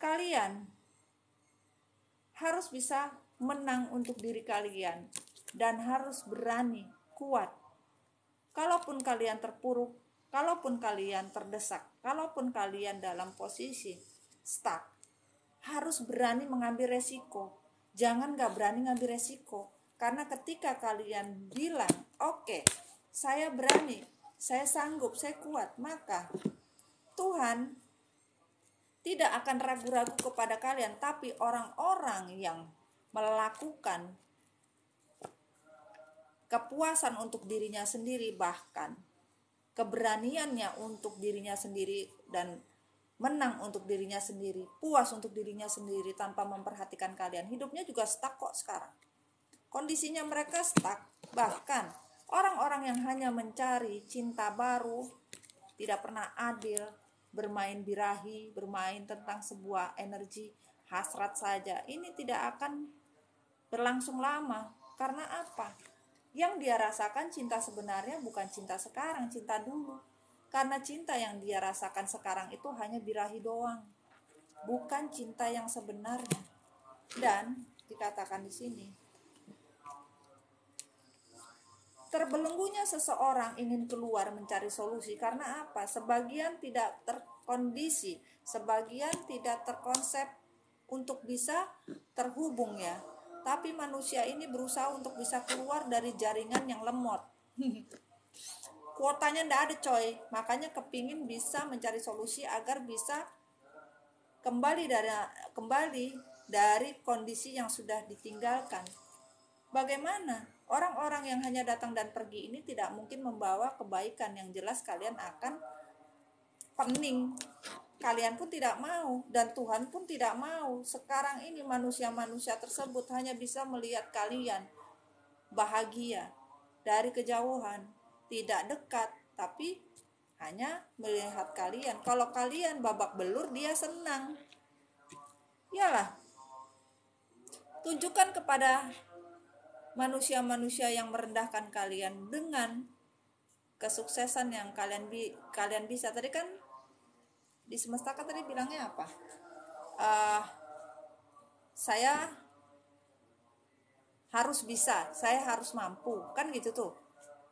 kalian harus bisa menang untuk diri kalian dan harus berani, kuat. Kalaupun kalian terpuruk, kalaupun kalian terdesak, kalaupun kalian dalam posisi stuck, harus berani mengambil resiko. Jangan gak berani ngambil resiko. Karena ketika kalian bilang, oke, saya berani, saya sanggup, saya kuat, maka Tuhan tidak akan ragu-ragu kepada kalian. Tapi orang-orang yang melakukan kepuasan untuk dirinya sendiri, bahkan keberaniannya untuk dirinya sendiri dan menang untuk dirinya sendiri, puas untuk dirinya sendiri tanpa memperhatikan kalian, hidupnya juga stuck kok sekarang. Kondisinya mereka stuck. Bahkan orang-orang yang hanya mencari cinta baru, tidak pernah adil, bermain birahi, bermain tentang sebuah energi hasrat saja, ini tidak akan berlangsung lama. Karena apa? Yang dia rasakan cinta sebenarnya bukan cinta sekarang, cinta dulu. Karena cinta yang dia rasakan sekarang itu hanya birahi doang, bukan cinta yang sebenarnya. Dan dikatakan di sini, terbelenggunya seseorang ingin keluar mencari solusi. Karena apa? Sebagian tidak terkondisi, sebagian tidak terkonsep untuk bisa terhubung ya. Tapi manusia ini berusaha untuk bisa keluar dari jaringan yang lemot. Kuotanya ndak ada coy. Makanya kepingin bisa mencari solusi agar bisa kembali dari kondisi yang sudah ditinggalkan. Bagaimana? Orang-orang yang hanya datang dan pergi ini tidak mungkin membawa kebaikan. Yang jelas kalian akan pening. Kalian pun tidak mau dan Tuhan pun tidak mau. Sekarang ini manusia-manusia tersebut hanya bisa melihat kalian bahagia dari kejauhan, tidak dekat, tapi hanya melihat kalian. Kalau kalian babak belur, dia senang. Iyalah, tunjukkan kepada manusia-manusia yang merendahkan kalian dengan kesuksesan yang kalian bisa. Tadi kan di semesta kan tadi bilangnya apa? Saya harus bisa, saya harus mampu, kan gitu tuh.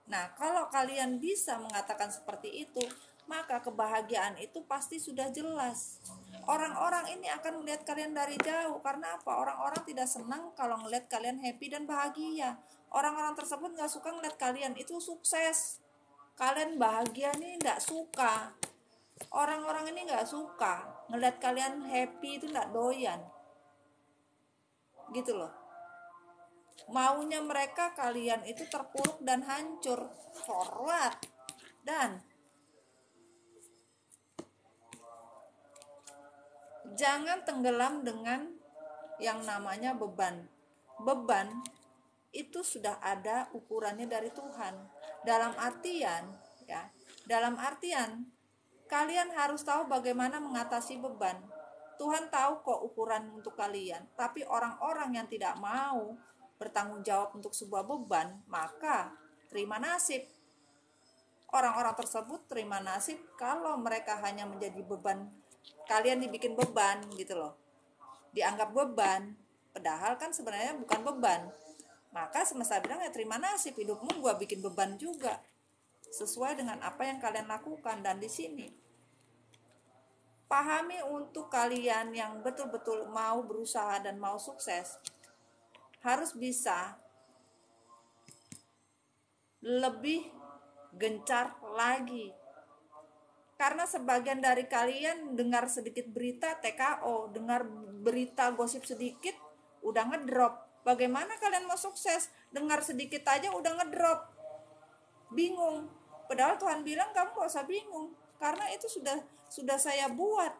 Nah, kalau kalian bisa mengatakan seperti itu, maka kebahagiaan itu pasti sudah jelas. Orang-orang ini akan melihat kalian dari jauh. Karena apa? Orang-orang tidak senang kalau melihat kalian happy dan bahagia. Orang-orang tersebut gak suka melihat kalian itu sukses. Kalian bahagia nih gak suka. Orang-orang ini gak suka ngelihat kalian happy, itu gak doyan. Gitu loh. Maunya mereka kalian itu terpuruk dan hancur. Forward. Dan jangan tenggelam dengan yang namanya beban. Beban itu sudah ada ukurannya dari Tuhan. Dalam artian kalian harus tahu bagaimana mengatasi beban. Tuhan tahu kok ukuran untuk kalian, tapi orang-orang yang tidak mau bertanggung jawab untuk sebuah beban, maka terima nasib. Orang-orang tersebut terima nasib kalau mereka hanya menjadi beban. Kalian dibikin beban gitu loh, dianggap beban, padahal kan sebenarnya bukan beban. Maka semesta bilang ya terima nasib, hidupmu gua bikin beban juga, sesuai dengan apa yang kalian lakukan. Dan di sini pahami, untuk kalian yang betul-betul mau berusaha dan mau sukses, harus bisa lebih gencar lagi. Karena sebagian dari kalian dengar sedikit berita TKO, dengar berita gosip sedikit udah ngedrop. Bagaimana kalian mau sukses? Dengar sedikit aja udah ngedrop, bingung. Padahal Tuhan bilang kamu gak usah bingung, karena itu sudah saya buat.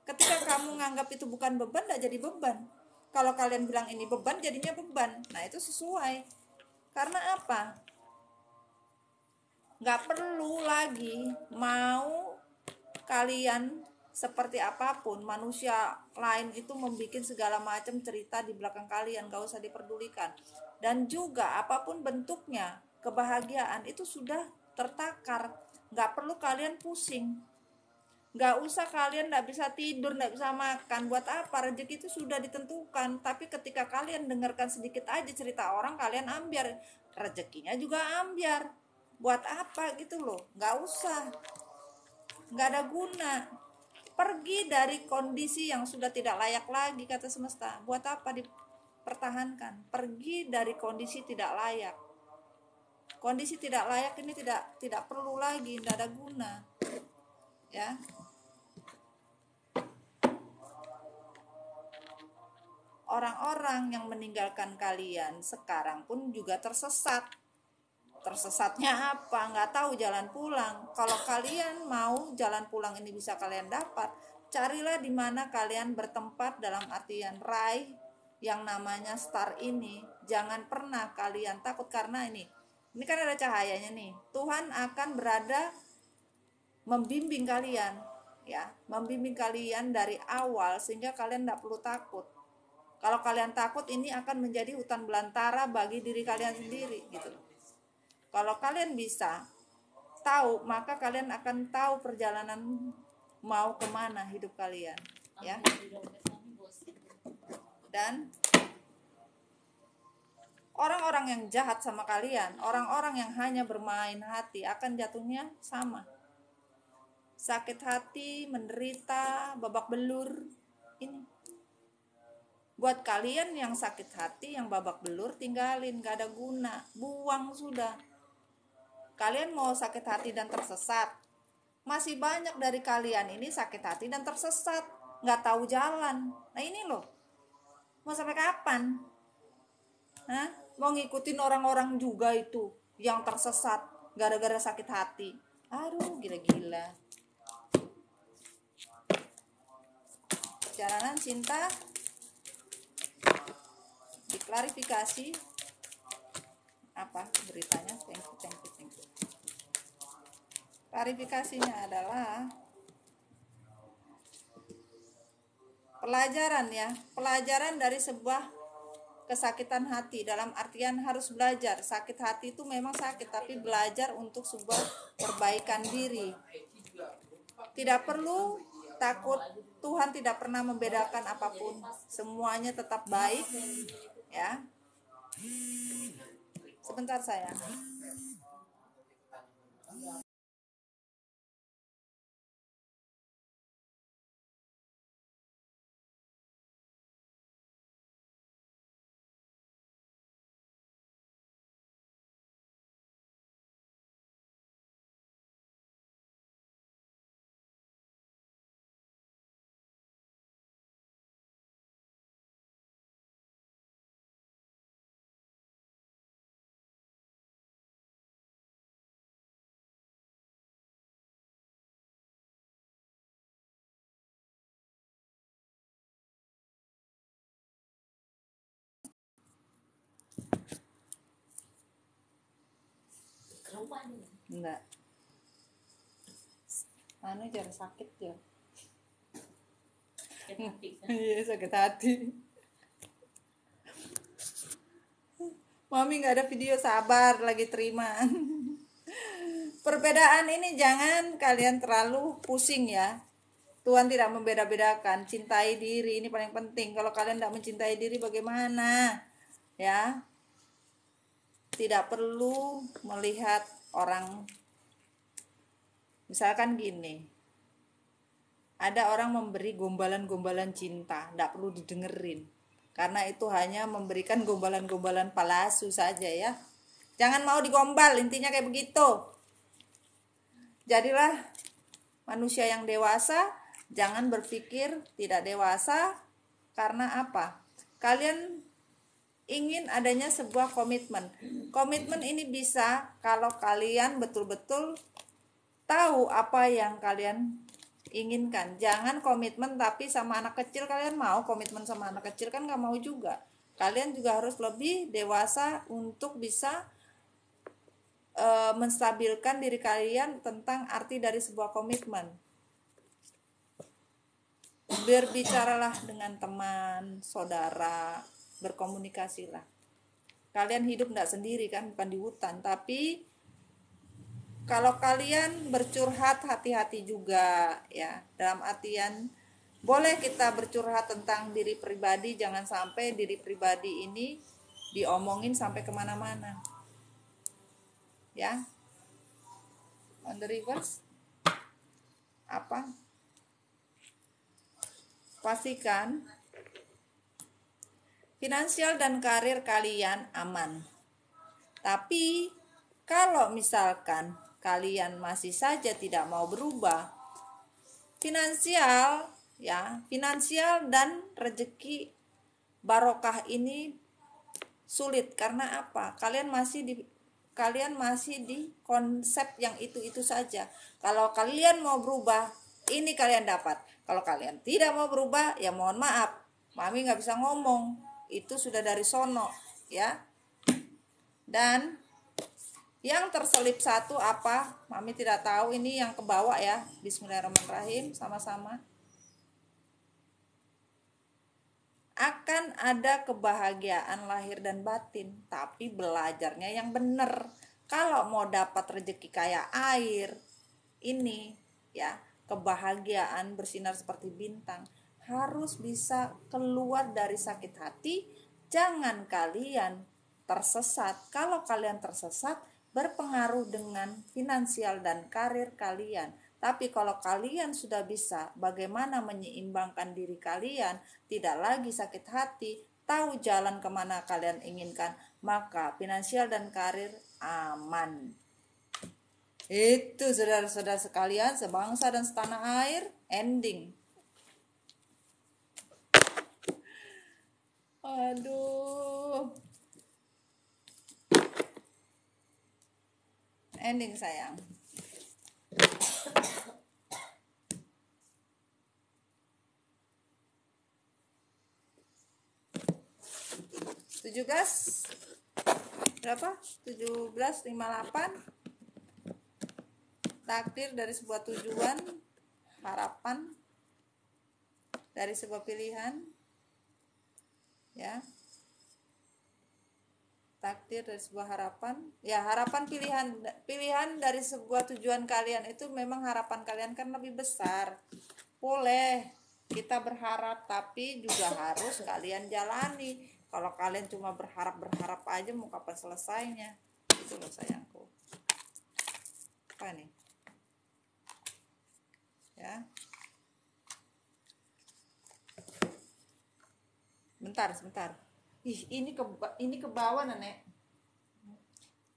Ketika kamu nganggap itu bukan beban, gak jadi beban. Kalau kalian bilang ini beban, jadinya beban. Nah itu sesuai. Karena apa? Gak perlu lagi mau kalian seperti apapun, manusia lain itu membuat segala macam cerita di belakang kalian, gak usah diperdulikan. Dan juga apapun bentuknya, kebahagiaan itu sudah tertakar, gak perlu kalian pusing. Gak usah kalian gak bisa tidur, gak bisa makan. Buat apa? Rezeki itu sudah ditentukan. Tapi ketika kalian dengarkan sedikit aja cerita orang, kalian ambiar, rezekinya juga ambiar. Buat apa gitu loh? Gak usah, gak ada guna. Pergi dari kondisi yang sudah tidak layak lagi, kata semesta. Buat apa dipertahankan? Pergi dari kondisi tidak layak. Kondisi tidak layak ini tidak perlu lagi, tidak ada guna. Ya. Orang-orang yang meninggalkan kalian sekarang pun juga tersesat. Tersesatnya apa? Nggak tahu jalan pulang. Kalau kalian mau jalan pulang ini bisa kalian dapat, carilah di mana kalian bertempat, dalam artian raih yang namanya star ini. Jangan pernah kalian takut, karena ini kan ada cahayanya nih. Tuhan akan berada membimbing kalian, ya, membimbing kalian dari awal sehingga kalian nggak perlu takut. Kalau kalian takut, ini akan menjadi hutan belantara bagi diri kalian sendiri gitu. Kalau kalian bisa tahu, maka kalian akan tahu perjalanan mau kemana hidup kalian, ya. Dan orang-orang yang jahat sama kalian, orang-orang yang hanya bermain hati, akan jatuhnya sama. Sakit hati, menderita, babak belur. Ini buat kalian yang sakit hati, yang babak belur, tinggalin, gak ada guna, buang sudah. Kalian mau sakit hati dan tersesat? Masih banyak dari kalian ini sakit hati dan tersesat, gak tahu jalan. Nah ini loh, mau sampai kapan? Hah? Mau ngikutin orang-orang juga itu yang tersesat gara-gara sakit hati? Aduh, gila-gila. Jalanan cinta diklarifikasi apa beritanya. Thank you. Klarifikasinya adalah pelajaran, ya, pelajaran dari sebuah kesakitan hati, dalam artian harus belajar. Sakit hati itu memang sakit, tapi belajar untuk sebuah perbaikan diri. Tidak perlu takut, Tuhan tidak pernah membedakan apapun, semuanya tetap baik, ya. Sebentar sayang. Enggak. Anu jangan sakit ya. Iya, sakit hati. Mami nggak ada video, sabar lagi terima. Perbedaan ini jangan kalian terlalu pusing ya. Tuhan tidak membeda-bedakan. Cintai diri, ini paling penting. Kalau kalian tidak mencintai diri bagaimana? Ya. Tidak perlu melihat orang. Misalkan gini. Ada orang memberi gombalan-gombalan cinta, tidak perlu didengerin. Karena itu hanya memberikan gombalan-gombalan palsu saja ya. Jangan mau digombal, intinya kayak begitu. Jadilah manusia yang dewasa, jangan berpikir tidak dewasa. Karena apa? Kalian ingin adanya sebuah komitmen. Komitmen ini bisa kalau kalian betul-betul tahu apa yang kalian inginkan. Jangan komitmen tapi sama anak kecil. Kalian mau komitmen sama anak kecil kan gak mau juga. Kalian juga harus lebih dewasa untuk bisa menstabilkan diri kalian tentang arti dari sebuah komitmen. Berbicaralah dengan teman, saudara, berkomunikasilah. Kalian hidup tidak sendiri kan, bukan di hutan. Tapi kalau kalian bercurhat, hati-hati juga ya. Dalam artian boleh kita bercurhat tentang diri pribadi, jangan sampai diri pribadi ini diomongin sampai kemana-mana. Ya, on the reverse apa? Pastikan finansial dan karir kalian aman. Tapi kalau misalkan kalian masih saja tidak mau berubah, finansial dan rezeki barokah ini sulit. Karena apa? Kalian masih di konsep yang itu saja. Kalau kalian mau berubah, ini kalian dapat. Kalau kalian tidak mau berubah, ya mohon maaf, Mami nggak bisa ngomong. Itu sudah dari sono, ya. Dan yang terselip satu apa? Mami tidak tahu, ini yang ke bawah ya. Bismillahirrahmanirrahim, sama-sama. Akan ada kebahagiaan lahir dan batin, tapi belajarnya yang benar. Kalau mau dapat rezeki kayak air, ini ya, kebahagiaan bersinar seperti bintang, harus bisa keluar dari sakit hati. Jangan kalian tersesat. Kalau kalian tersesat, berpengaruh dengan finansial dan karir kalian. Tapi kalau kalian sudah bisa bagaimana menyeimbangkan diri kalian, tidak lagi sakit hati, tahu jalan kemana kalian inginkan, maka finansial dan karir aman. Itu saudara-saudara sekalian, sebangsa dan setanah air, ending. Aduh. Ending sayang. Tujuh belas berapa? 17:58. Takdir dari sebuah tujuan, harapan dari sebuah pilihan, ya. Takdir dari sebuah harapan, ya harapan pilihan dari sebuah tujuan kalian itu memang harapan kalian kan lebih besar. Boleh kita berharap, tapi juga harus kalian jalani. Kalau kalian cuma berharap aja, mau kapan selesainya? Itu loh sayangku. Apa nih? Ya. Sebentar. Ih, ini ke bawah, Nenek.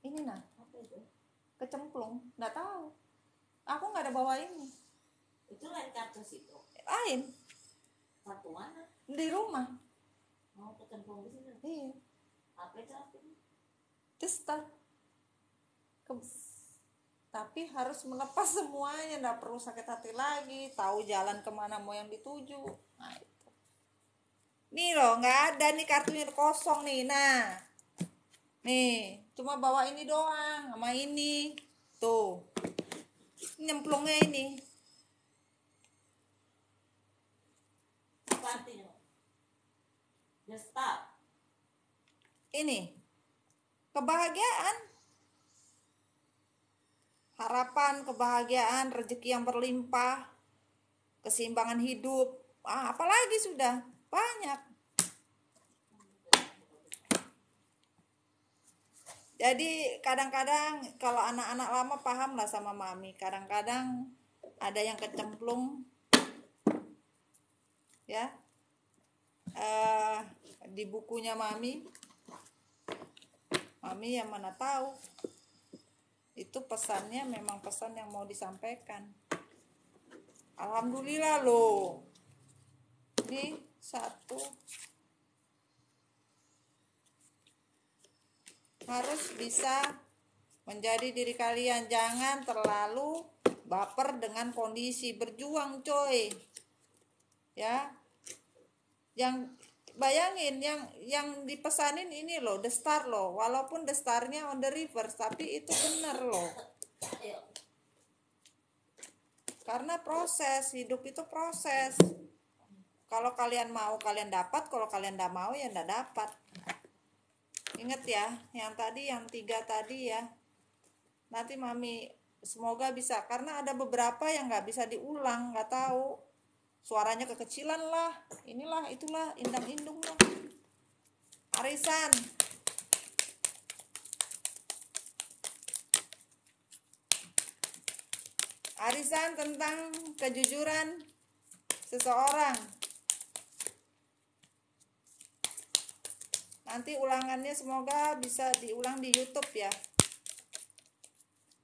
Ini nah. Apa itu? Kecemplung, nggak tahu. Aku nggak ada bawa ini. Itu lain kartus itu. Lain. Kartu mana? Di rumah. Mau kecemplung di sini. Iya. Apa itu artinya? Testar. Tapi harus melepas semuanya, nggak perlu sakit hati lagi, tahu jalan kemana mau yang dituju. Nah itu. Nih loh, nggak ada nih, kartunya kosong nih. Nah, nih cuma bawa ini doang sama ini. Tuh, nyemplungnya ini. Apa artinya? Just stop. Ini kebahagiaan. Harapan, kebahagiaan, rezeki yang berlimpah, keseimbangan hidup. Apalagi sudah banyak. Jadi kadang-kadang kalau anak-anak lama paham lah sama mami. Kadang-kadang ada yang kecemplung, ya, di bukunya mami yang mana tahu. Itu pesannya memang pesan yang mau disampaikan. Alhamdulillah loh. Ini satu. Harus bisa menjadi diri kalian. Jangan terlalu baper dengan kondisi. Berjuang coy. Ya. Yang bayangin yang dipesanin ini loh, The Star loh. Walaupun The Star-nya on the reverse, tapi itu bener loh. Karena proses, hidup itu proses. Kalau kalian mau, kalian dapat. Kalau kalian tidak mau, ya tidak dapat. Ingat ya, yang 3 tadi ya. Nanti mami semoga bisa, karena ada beberapa yang nggak bisa diulang, nggak tahu. Suaranya kekecilan lah, inilah, itulah, indang-indung lah. Arisan. Arisan tentang kejujuran seseorang. Nanti ulangannya semoga bisa diulang di YouTube ya.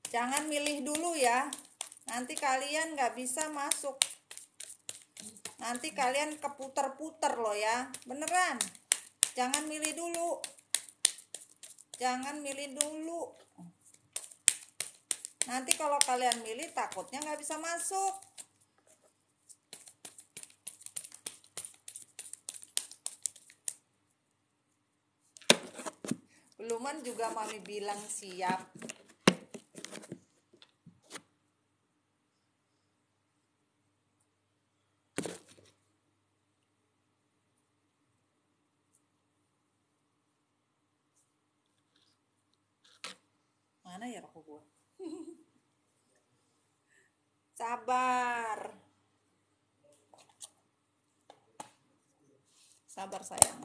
Jangan milih dulu ya. Nanti kalian nggak bisa masuk. Nanti kalian keputer-puter loh ya. Beneran. Jangan milih dulu. Jangan milih dulu. Nanti kalau kalian milih takutnya nggak bisa masuk. Beluman juga mami bilang siap. Mana ya rokok gua? Sabar. Sabar sayang.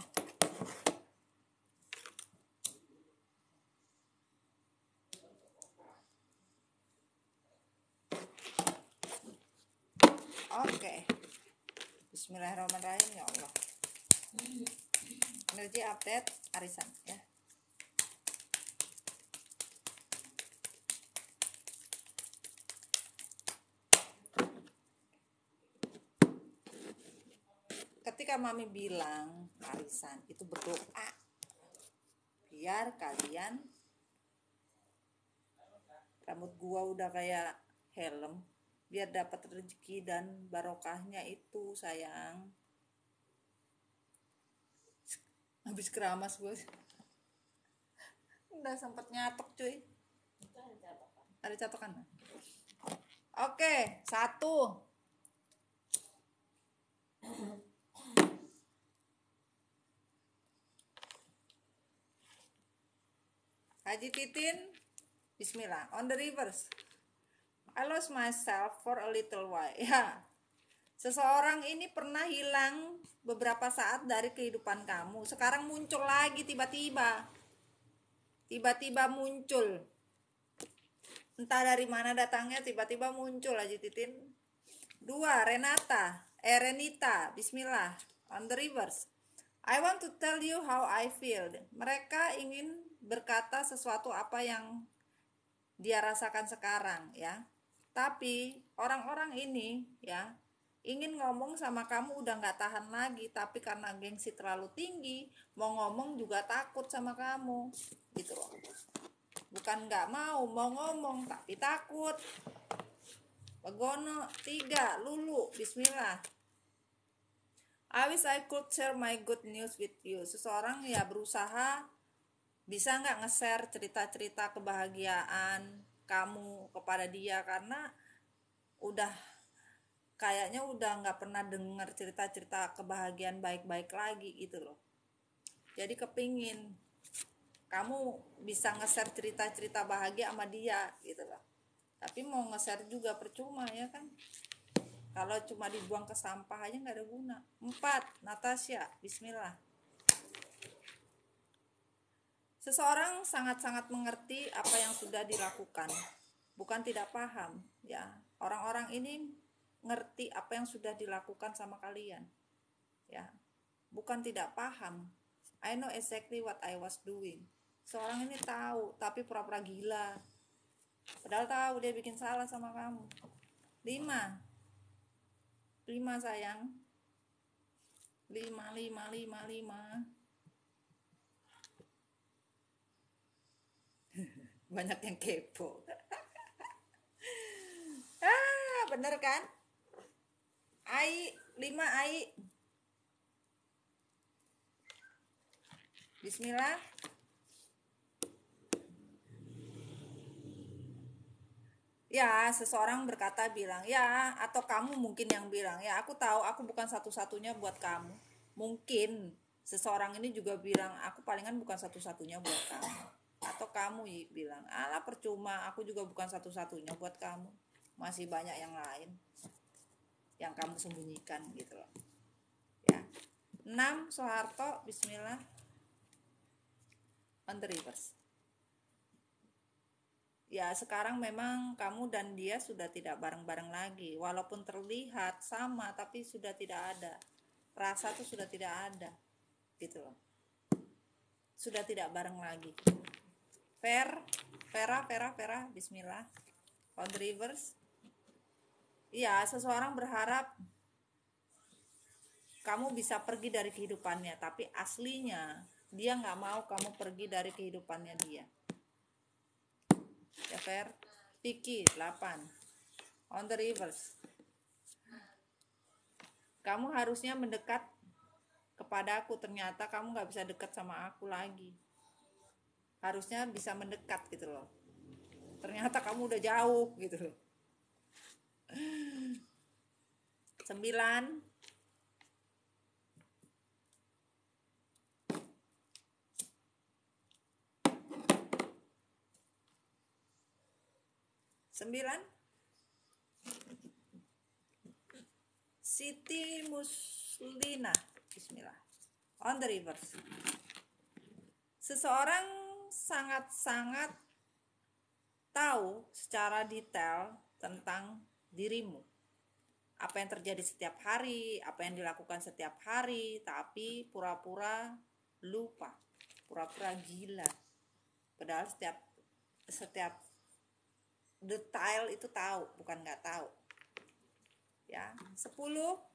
Oke. Bismillahirrahmanirrahim ya Allah. Energi update arisan ya. Ketika mami bilang arisan itu berdoa biar kalian, rambut gua udah kayak helm, biar dapat rezeki dan barokahnya itu sayang. Habis keramas gue udah sempet nyatok cuy. Ada catokan. Oke, 1. Haji Titin, bismillah. On the reverse. I lost myself for a little while. Ya, seseorang ini pernah hilang beberapa saat dari kehidupan kamu. Sekarang muncul lagi tiba-tiba. Tiba-tiba muncul. Entah dari mana datangnya, tiba-tiba muncul Haji Titin. 2. Renita, bismillah. On the reverse. I want to tell you how I feel. Mereka ingin berkata sesuatu apa yang dia rasakan sekarang, ya. Tapi orang-orang ini, ya, ingin ngomong sama kamu udah nggak tahan lagi, tapi karena gengsi terlalu tinggi, mau ngomong juga takut sama kamu, gitu loh. Bukan nggak mau ngomong, tapi takut. Begono. 3. Lulu, bismillah. I wish I could share my good news with you. Seseorang ya berusaha bisa nggak nge-share cerita-cerita kebahagiaan kamu kepada dia, karena udah kayaknya udah nggak pernah dengar cerita-cerita kebahagiaan baik-baik lagi gitu loh. Jadi kepingin kamu bisa nge-share cerita-cerita bahagia sama dia gitu loh. Tapi mau nge-share juga percuma ya kan, kalau cuma dibuang ke sampah aja nggak ada guna. 4. Natasha, bismillah. Seseorang sangat-sangat mengerti apa yang sudah dilakukan, bukan tidak paham, ya. Orang-orang ini ngerti apa yang sudah dilakukan sama kalian, ya. Bukan tidak paham. I know exactly what I was doing. Seorang ini tahu, tapi pura-pura gila. Padahal tahu dia bikin salah sama kamu. 5 sayang. 5. Banyak yang kepo. Bener kan? 5 bismillah. Ya, seseorang berkata bilang, ya, atau kamu mungkin yang bilang, ya, aku tahu aku bukan satu-satunya buat kamu. Mungkin seseorang ini juga bilang, aku palingan bukan satu-satunya buat kamu. Atau kamu bilang, alah percuma, aku juga bukan satu-satunya buat kamu. Masih banyak yang lain yang kamu sembunyikan gitu loh. Ya. 6. Soeharto, bismillah. On the reverse. Ya, sekarang memang kamu dan dia sudah tidak bareng-bareng lagi. Walaupun terlihat sama, tapi sudah tidak ada. Rasa tuh sudah tidak ada. Gitu loh. Sudah tidak bareng lagi. Vera, bismillah. On the reverse. Ya, seseorang berharap kamu bisa pergi dari kehidupannya, tapi aslinya dia nggak mau kamu pergi dari kehidupannya dia. Ya, Fer. Vicky, 8. On the reverse. Kamu harusnya mendekat kepada aku, ternyata kamu gak bisa dekat sama aku lagi. Harusnya bisa mendekat gitu loh. Ternyata kamu udah jauh gitu loh. 9. Siti Muslina, bismillah. On the reverse. Seseorang sangat-sangat tahu secara detail tentang dirimu. Apa yang terjadi setiap hari, apa yang dilakukan setiap hari, tapi pura-pura lupa, pura-pura gila. Padahal setiap detail itu tahu, bukan nggak tahu. Ya, 10.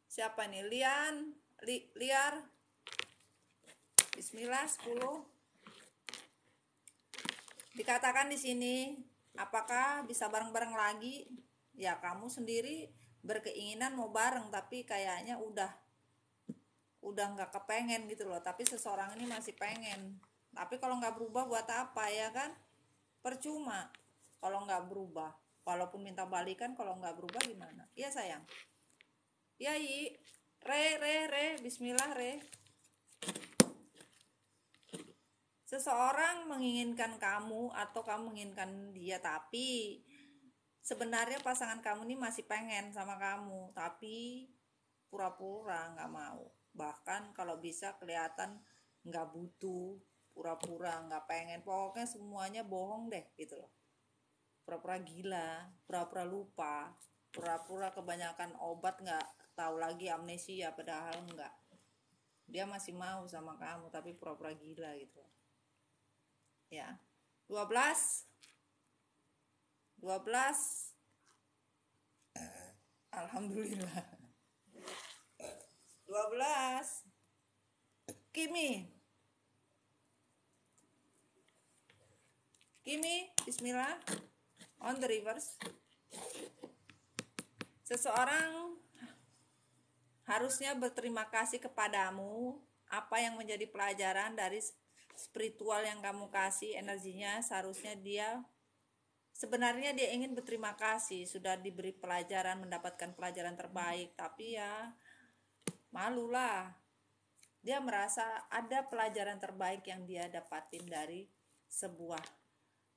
Siapa nih? Liar. Bismillah. 10. Dikatakan di sini, apakah bisa bareng-bareng lagi? Ya, kamu sendiri berkeinginan mau bareng, tapi kayaknya udah nggak kepengen gitu loh. Tapi seseorang ini masih pengen. Tapi kalau nggak berubah buat apa ya kan? percuma kalau nggak berubah. Walaupun minta balikan, kalau nggak berubah gimana? Iya sayang. Ya i, re, bismillah re. Seseorang menginginkan kamu atau kamu menginginkan dia, tapi sebenarnya pasangan kamu ini masih pengen sama kamu, tapi pura-pura nggak mau. Bahkan kalau bisa kelihatan nggak butuh, pura-pura nggak pengen, pokoknya semuanya bohong deh gitu loh. Pura-pura gila, pura-pura lupa, pura-pura kebanyakan obat nggak tahu lagi amnesia, padahal nggak. Dia masih mau sama kamu tapi pura-pura gila gitu loh. Ya. 12 Alhamdulillah. 12 Kimi, bismillah. On the reverse. Seseorang harusnya berterima kasih kepadamu. Apa yang menjadi pelajaran dari spiritual yang kamu kasih, energinya, seharusnya sebenarnya dia ingin berterima kasih, sudah diberi pelajaran, mendapatkan pelajaran terbaik, tapi ya malulah. Dia merasa ada pelajaran terbaik yang dia dapatin dari sebuah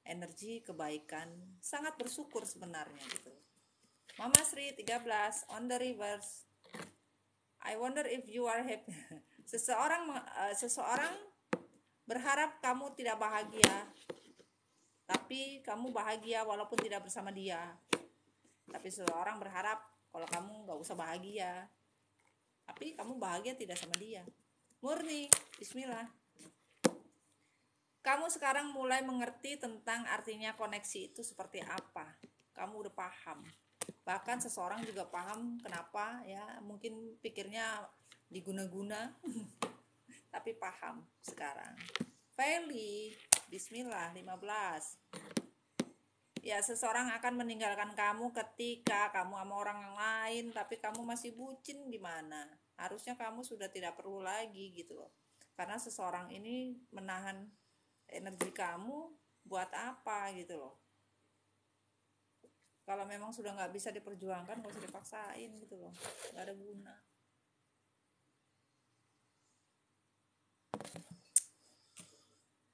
energi kebaikan. Sangat bersyukur sebenarnya gitu. Mama Sri 13 on the reverse. I wonder if you are happy. Seseorang berharap kamu tidak bahagia, tapi kamu bahagia walaupun tidak bersama dia. Tapi seseorang berharap kalau kamu gak usah bahagia, tapi kamu bahagia tidak sama dia. Murni, bismillah. Kamu sekarang mulai mengerti tentang artinya koneksi itu seperti apa. Kamu udah paham. Bahkan seseorang juga paham kenapa ya, mungkin pikirnya diguna-guna tapi paham sekarang. Feli, bismillah 15. Ya, seseorang akan meninggalkan kamu ketika kamu sama orang yang lain, tapi kamu masih bucin gimana? Harusnya kamu sudah tidak perlu lagi gitu loh. Karena seseorang ini menahan energi kamu buat apa gitu loh. Kalau memang sudah nggak bisa diperjuangkan, nggak usah dipaksain gitu loh, nggak ada guna.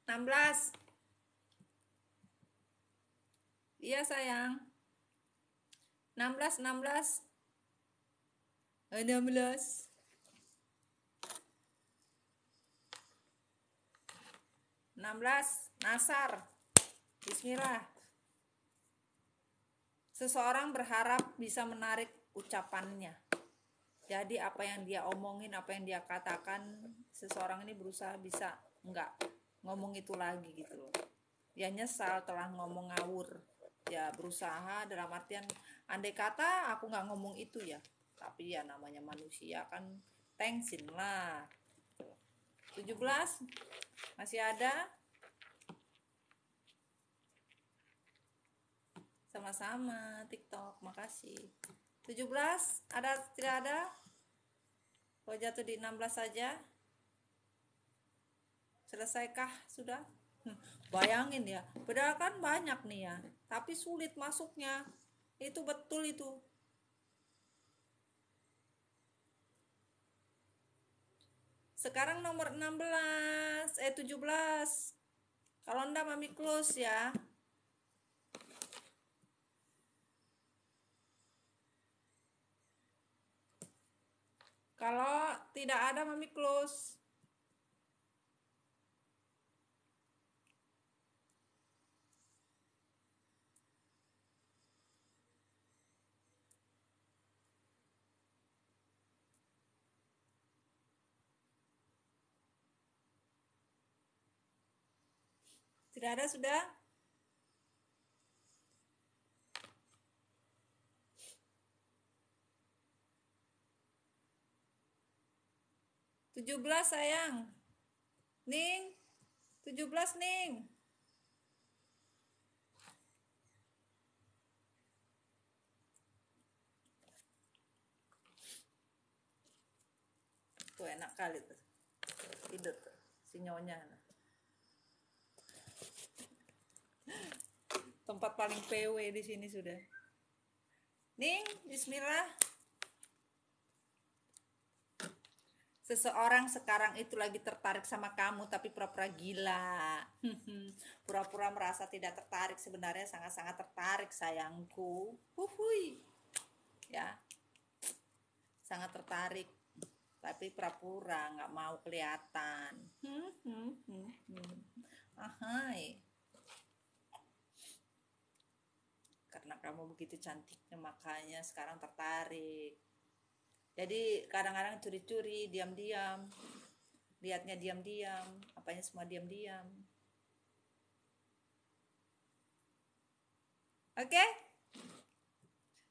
Enam belas. Iya sayang. 16 16 Nasar. Bismillah. Seseorang berharap bisa menarik ucapannya. Jadi apa yang dia omongin, apa yang dia katakan, seseorang ini berusaha bisa enggak ngomong itu lagi gitu loh. Dia nyesal telah ngomong ngawur. Ya berusaha dalam artian, andai kata aku nggak ngomong itu ya, tapi ya namanya manusia kan, thanksin lah. 17 masih ada. Sama-sama TikTok, makasih. 17 ada, tidak ada? Kau jatuh di 16 saja. Selesaikah sudah? Bayangin ya, padahal kan banyak nih ya, tapi sulit masuknya. Itu betul itu. Sekarang nomor 17. Kalau enggak mami close ya. Kalau tidak ada mami close. Tidak ada sudah? 17 sayang. Ning. 17 Ning. Tuh enak kali tuh. Tidur tuh si nyonya. Tempat paling PW di sini sudah. Ning, bismillah. Seseorang sekarang itu lagi tertarik sama kamu tapi pura-pura gila. Pura-pura merasa tidak tertarik, sebenarnya sangat-sangat tertarik sayangku. Huhui. Ya. Sangat tertarik tapi pura-pura nggak mau kelihatan. Ahai. Karena kamu begitu cantiknya makanya sekarang tertarik. Jadi kadang-kadang curi-curi, diam-diam, lihatnya diam-diam, apanya semua diam-diam. Oke?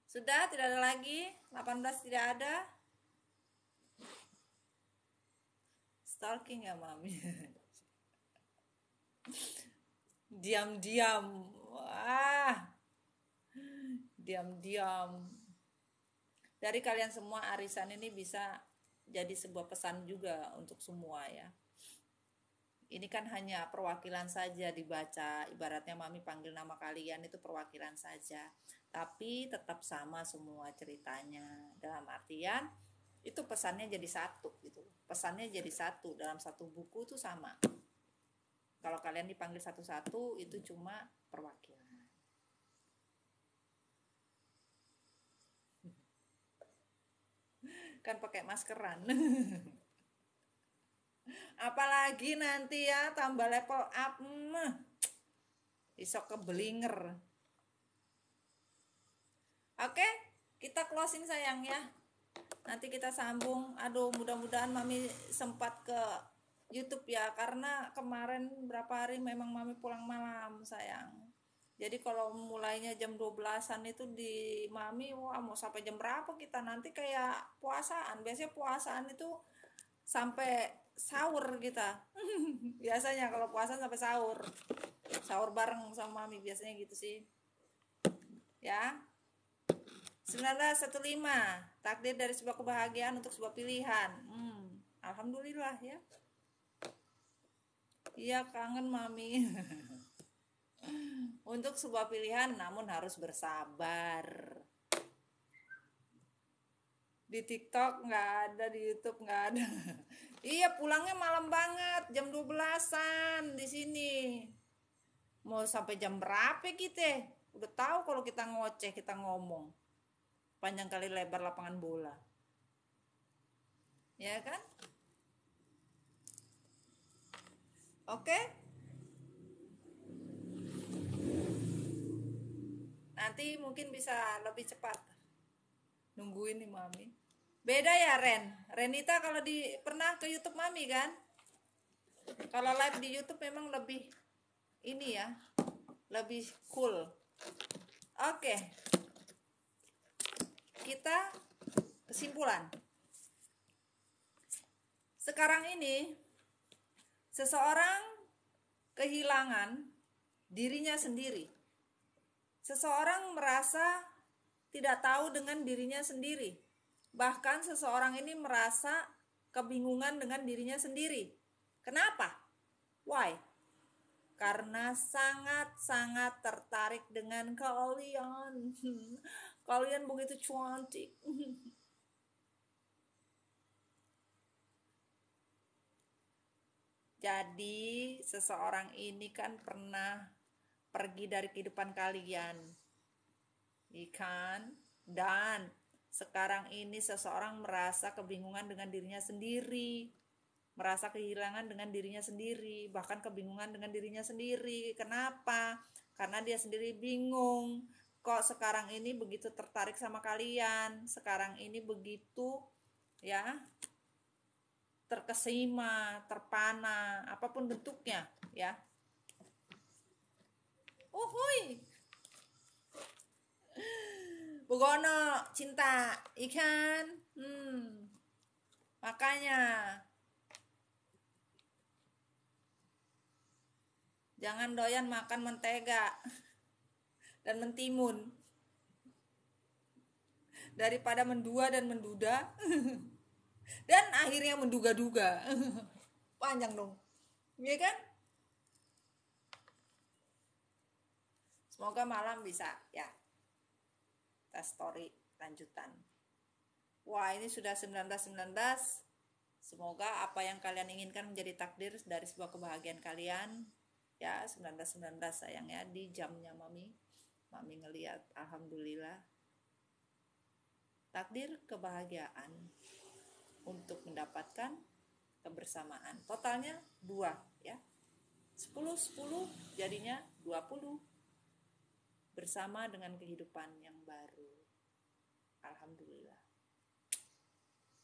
Sudah, tidak ada lagi. 18 tidak ada. Stalking ya mami. Diam-diam. Wah. Diam-diam. Dari kalian semua arisan ini bisa jadi sebuah pesan juga untuk semua ya. Ini kan hanya perwakilan saja dibaca, ibaratnya mami panggil nama kalian itu perwakilan saja. Tapi tetap sama semua ceritanya. Dalam artian itu pesannya jadi satu gitu. Pesannya jadi satu dalam satu buku itu sama. Kalau kalian dipanggil satu-satu itu cuma perwakilan. Kan pakai maskeran. Apalagi nanti ya tambah level up isok kebelinger. Oke, kita closing sayang ya. Nanti kita sambung. Aduh, mudah-mudahan mami sempat ke YouTube ya, karena kemarin berapa hari memang mami pulang malam sayang. Jadi kalau mulainya jam 12-an itu di mami, wah mau sampai jam berapa kita nanti kayak puasaan. Biasanya puasaan itu sampai sahur kita. Biasanya kalau puasa sampai sahur. Sahur bareng sama mami biasanya gitu sih. Ya. 1915, takdir dari sebuah kebahagiaan untuk sebuah pilihan. Alhamdulillah ya. Iya kangen mami. Untuk sebuah pilihan namun harus bersabar. Di TikTok nggak ada, di YouTube nggak ada. Iya pulangnya malam banget, jam 12-an di sini. Mau sampai jam berapa kita? Udah tahu kalau kita ngoceh, kita ngomong. Panjang kali lebar lapangan bola. Ya kan? Oke? Nanti mungkin bisa lebih cepat. Nungguin nih mami. Beda ya Renita kalau pernah ke YouTube mami kan? Kalau live di YouTube memang lebih ini ya, lebih cool. Oke. Kita kesimpulan. Sekarang ini seseorang kehilangan dirinya sendiri. Seseorang merasa tidak tahu dengan dirinya sendiri. Bahkan seseorang ini merasa kebingungan dengan dirinya sendiri. Kenapa? Why? Karena sangat-sangat tertarik dengan kalian. Kalian begitu cantik. Jadi seseorang ini kan pernah pergi dari kehidupan kalian, ikan, dan sekarang ini seseorang merasa kebingungan dengan dirinya sendiri, merasa kehilangan dengan dirinya sendiri, bahkan kebingungan dengan dirinya sendiri. Kenapa? Karena dia sendiri bingung. Kok sekarang ini begitu tertarik sama kalian? Sekarang ini begitu ya terkesima, terpana, apapun bentuknya ya. Uhuy. Begono cinta ikan. Makanya jangan doyan makan mentega dan mentimun. Daripada mendua dan menduda dan akhirnya menduga-duga. Panjang dong. Iya kan? Semoga malam bisa ya. Kita story lanjutan. Wah, ini sudah 19.19. Semoga apa yang kalian inginkan menjadi takdir dari sebuah kebahagiaan kalian. Ya, 19.19 sayang ya, di jamnya Mami. Mami ngeliat, alhamdulillah. Takdir kebahagiaan untuk mendapatkan kebersamaan. Totalnya 2 ya. 10 jadinya 20. Bersama dengan kehidupan yang baru. Alhamdulillah.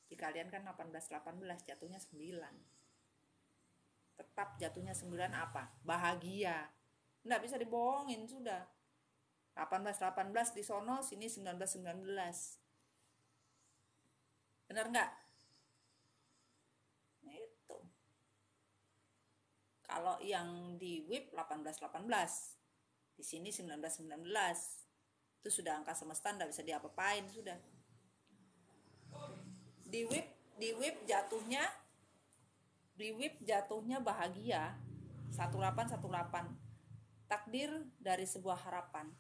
Di kalian kan 18 jatuhnya 9. Tetap jatuhnya 9 apa? Bahagia. Nggak bisa dibohongin sudah. 18 di sono, sini 19. Benar nggak? Nah, itu. Kalau yang di WIP 18, di sini 19. Itu sudah angka semesta, nggak bisa diapa-apain sudah. Di WIP jatuhnya bahagia. 18. Takdir dari sebuah harapan.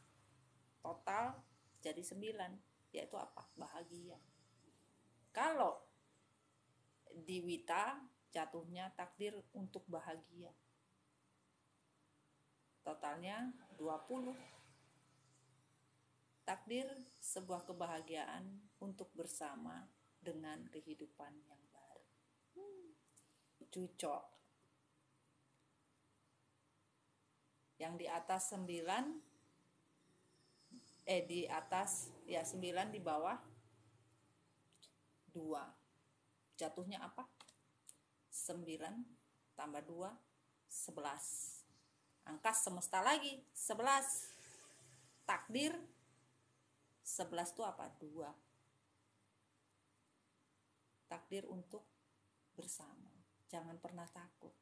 Total jadi 9, yaitu apa? Bahagia. Kalau di Wita jatuhnya takdir untuk bahagia. Totalnya 20. Takdir sebuah kebahagiaan untuk bersama dengan kehidupan yang baru. Cucok. Yang di atas 9, di atas ya 9, di bawah 2. Jatuhnya apa? 9 tambah 2, 11. Angka semesta lagi, 11. Takdir 11 itu apa? 2. Takdir untuk bersama. Jangan pernah takut.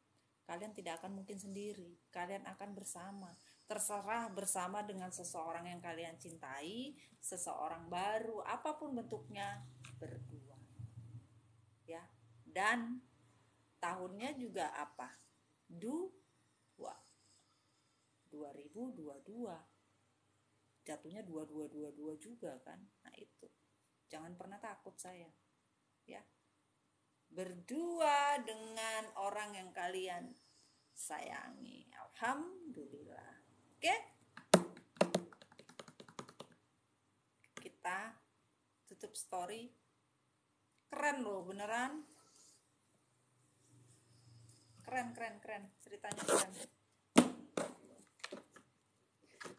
Kalian tidak akan mungkin sendiri. Kalian akan bersama. Terserah bersama dengan seseorang yang kalian cintai, seseorang baru, apapun bentuknya, berdua. Ya. Dan tahunnya juga apa? 2022. Jatuhnya 2222 juga kan. Nah itu. Jangan pernah takut saya. Ya. Berdua dengan orang yang kalian sayangi. Alhamdulillah. Oke? Kita tutup story. Keren loh, beneran. Keren. Ceritanya keren.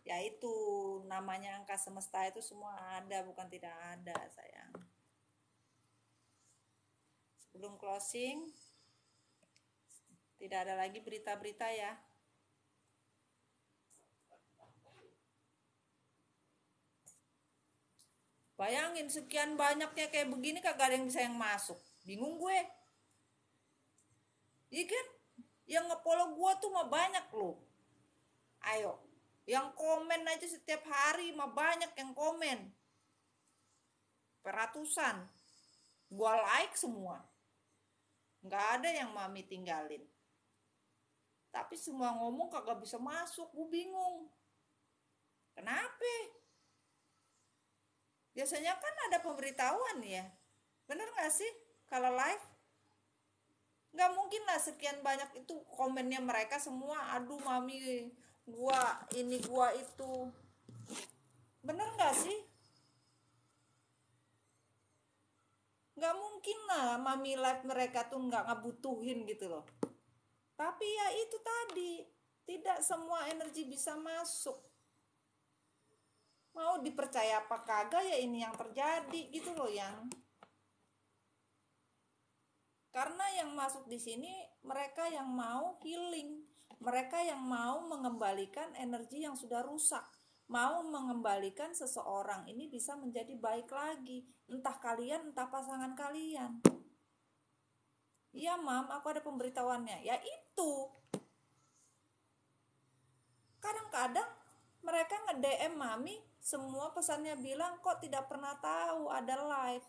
Ya itu namanya angka semesta itu semua ada, bukan tidak ada sayang. Sebelum closing, tidak ada lagi berita-berita ya. Bayangin sekian banyaknya kayak begini kagak ada yang bisa yang masuk. Bingung gue. Iya kan? Yang nge-follow gue tuh mah banyak loh. Ayo. Yang komen aja setiap hari mah banyak yang komen. Peratusan. Gua like semua. Nggak ada yang Mami tinggalin. Tapi semua ngomong kagak bisa masuk. Gue bingung. Kenapa? Biasanya kan ada pemberitahuan ya. Bener gak sih? Kalau live? Nggak mungkin lah sekian banyak itu komennya mereka semua. Aduh Mami, gua ini gua itu. Bener gak sih? Nggak mungkin lah Mami live mereka tuh nggak ngebutuhin gitu loh. Tapi ya itu tadi, tidak semua energi bisa masuk. Mau dipercaya apa kagak ya ini yang terjadi gitu loh yang. Karena yang masuk di sini mereka yang mau healing, mereka yang mau mengembalikan energi yang sudah rusak, mau mengembalikan seseorang ini bisa menjadi baik lagi, entah kalian entah pasangan kalian. Iya Mam, aku ada pemberitahuannya. Ya itu. Kadang-kadang mereka nge-DM Mami, semua pesannya bilang kok tidak pernah tahu ada live.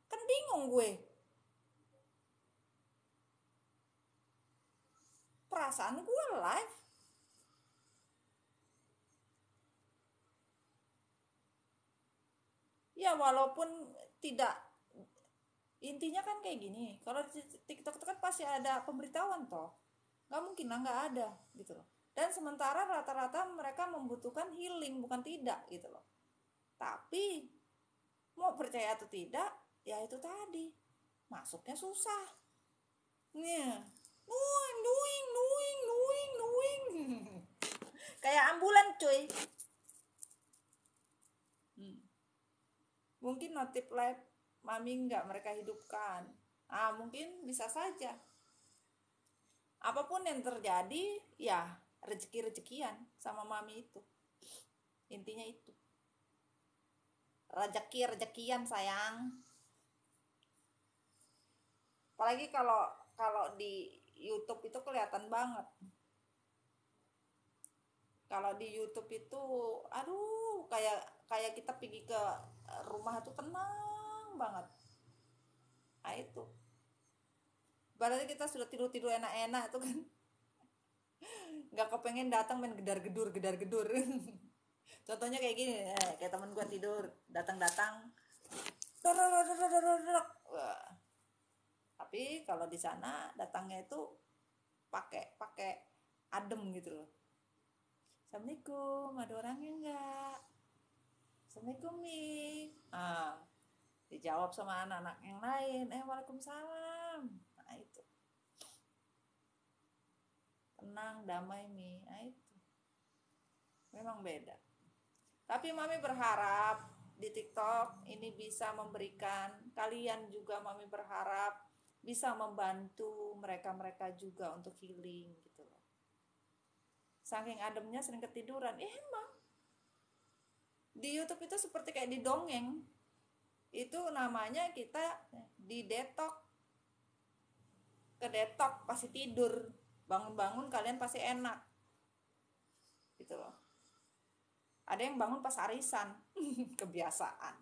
Kan bingung gue. Perasaan gue live. Ya walaupun tidak, intinya kan kayak gini, kalau di TikTok itu kan pasti ada pemberitahuan toh, nggak mungkin lah nggak ada gitu loh. Dan sementara rata-rata mereka membutuhkan healing, bukan tidak gitu loh. Tapi mau percaya atau tidak, ya itu tadi, masuknya susah. Nih, nuing. Kayak ambulan cuy. Mungkin notif live mami nggak mereka hidupkan. Mungkin bisa saja. Apapun yang terjadi, ya rezeki-rezekian sama mami itu. Intinya itu. Rezeki-rezekian sayang. Apalagi kalau di YouTube itu kelihatan banget. Kalau di YouTube itu, aduh, kayak kita pergi ke rumah itu tenang banget. Nah itu. Berarti kita sudah tidur enak-enak itu kan, nggak kepengen datang main gedar-gedur. Contohnya kayak gini, kayak teman gue tidur, datang. Wah. Tapi kalau di sana datangnya itu pakai adem gitu loh. Assalamualaikum, ada orangnya enggak? Assalamualaikum Mi. Dijawab sama anak-anak yang lain, waalaikumsalam. Nah itu. Tenang, damai Mi. Nah itu. Memang beda. Tapi mami berharap di TikTok ini bisa memberikan, kalian juga mami berharap bisa membantu mereka-mereka juga untuk healing gitu loh. Saking ademnya sering ketiduran. Emang di YouTube itu seperti kayak di dongeng. Itu namanya kita di detok. Kedetok pasti tidur. Bangun-bangun kalian pasti enak. Gitu loh. Ada yang bangun pas arisan. Kebiasaan.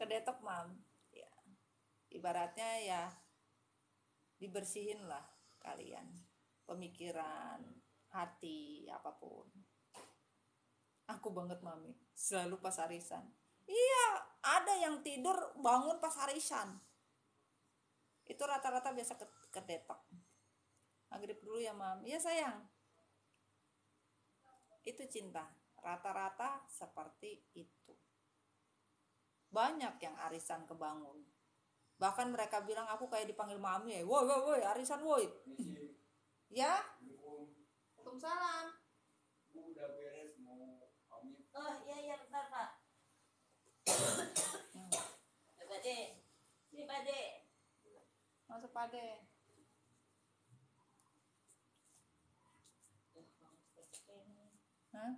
Kedetok mam. Ya. Ibaratnya ya dibersihin lah kalian. Pemikiran, hati, apapun. Aku banget mami. Selalu pas arisan. Iya, ada yang tidur bangun pas arisan. Itu rata-rata biasa kedetok. Maghrib dulu ya mam. Iya sayang. Itu cinta. Rata-rata seperti itu. Banyak yang arisan kebangun. Bahkan mereka bilang aku kayak dipanggil mami ya. Woi, arisan woi. Ya? Waalaikumsalam. Bu udah beres mau pamit. Oh iya bentar Pak. Coba deh. Sini Pak deh. Masuk pade. Hah?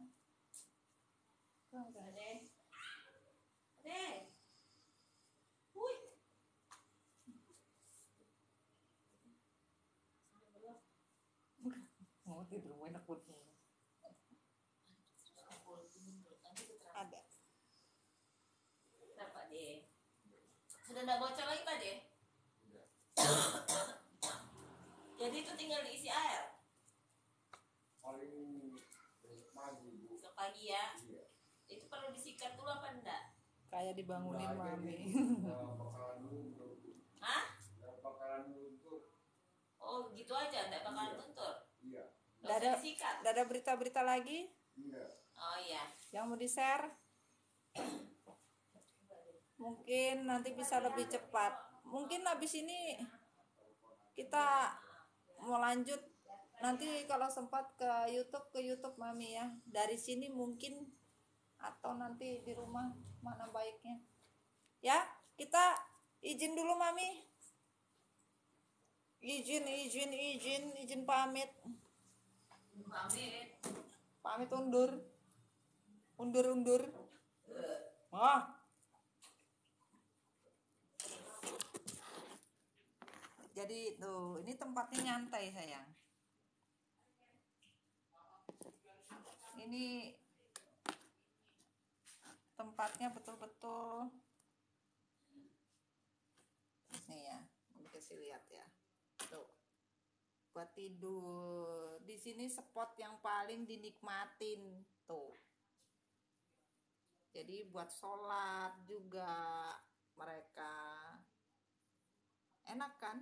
Ade. Ade. Wih. Mau tidur mau enak putih. Ada. Bentar Pak deh. Sudah enggak bocor lagi Pak deh? Jadi itu tinggal diisi air. Paling besok pagi bu. Besok pagi ya. Iya. Itu perlu disikat dulu apa enggak? Kayak dibangunin mami. Bakalan luntur. Hah? Bakalan luntur. Oh gitu aja, enggak bakalan luntur. Iya. Enggak usah disikat. Ada berita-berita lagi Iya. Oh iya. yang mau di-share? Mungkin nanti bisa lebih cepat. Mungkin habis ini kita mau lanjut nanti kalau sempat ke YouTube mami ya. Dari sini mungkin atau nanti di rumah mana baiknya. Ya, kita izin dulu mami. Izin pamit. Pamit undur. Jadi tuh, ini tempatnya nyantai sayang. Ini tempatnya betul-betul nih ya, kasih lihat ya. Tuh. Buat tidur. Di sini spot yang paling dinikmatin tuh. Jadi buat sholat juga mereka enak kan.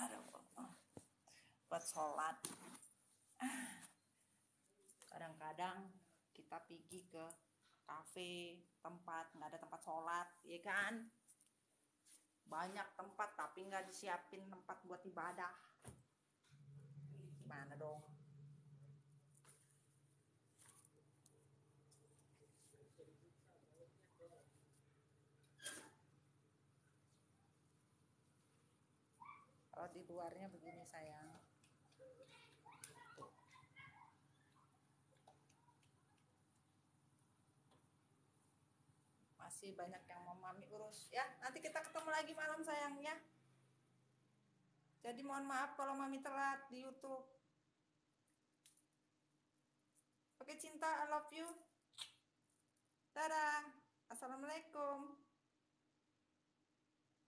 Aduh, buat sholat. Kadang-kadang kita pergi ke kafe, tempat nggak ada tempat sholat, ya kan? Banyak tempat tapi nggak disiapin tempat buat ibadah. Gimana dong? Kalau di luarnya begini sayang. Masih banyak yang mau mami urus ya. Nanti kita ketemu lagi malam sayang ya. Jadi mohon maaf kalau mami telat di YouTube. Oke cinta, I love you. Dadah. Assalamualaikum.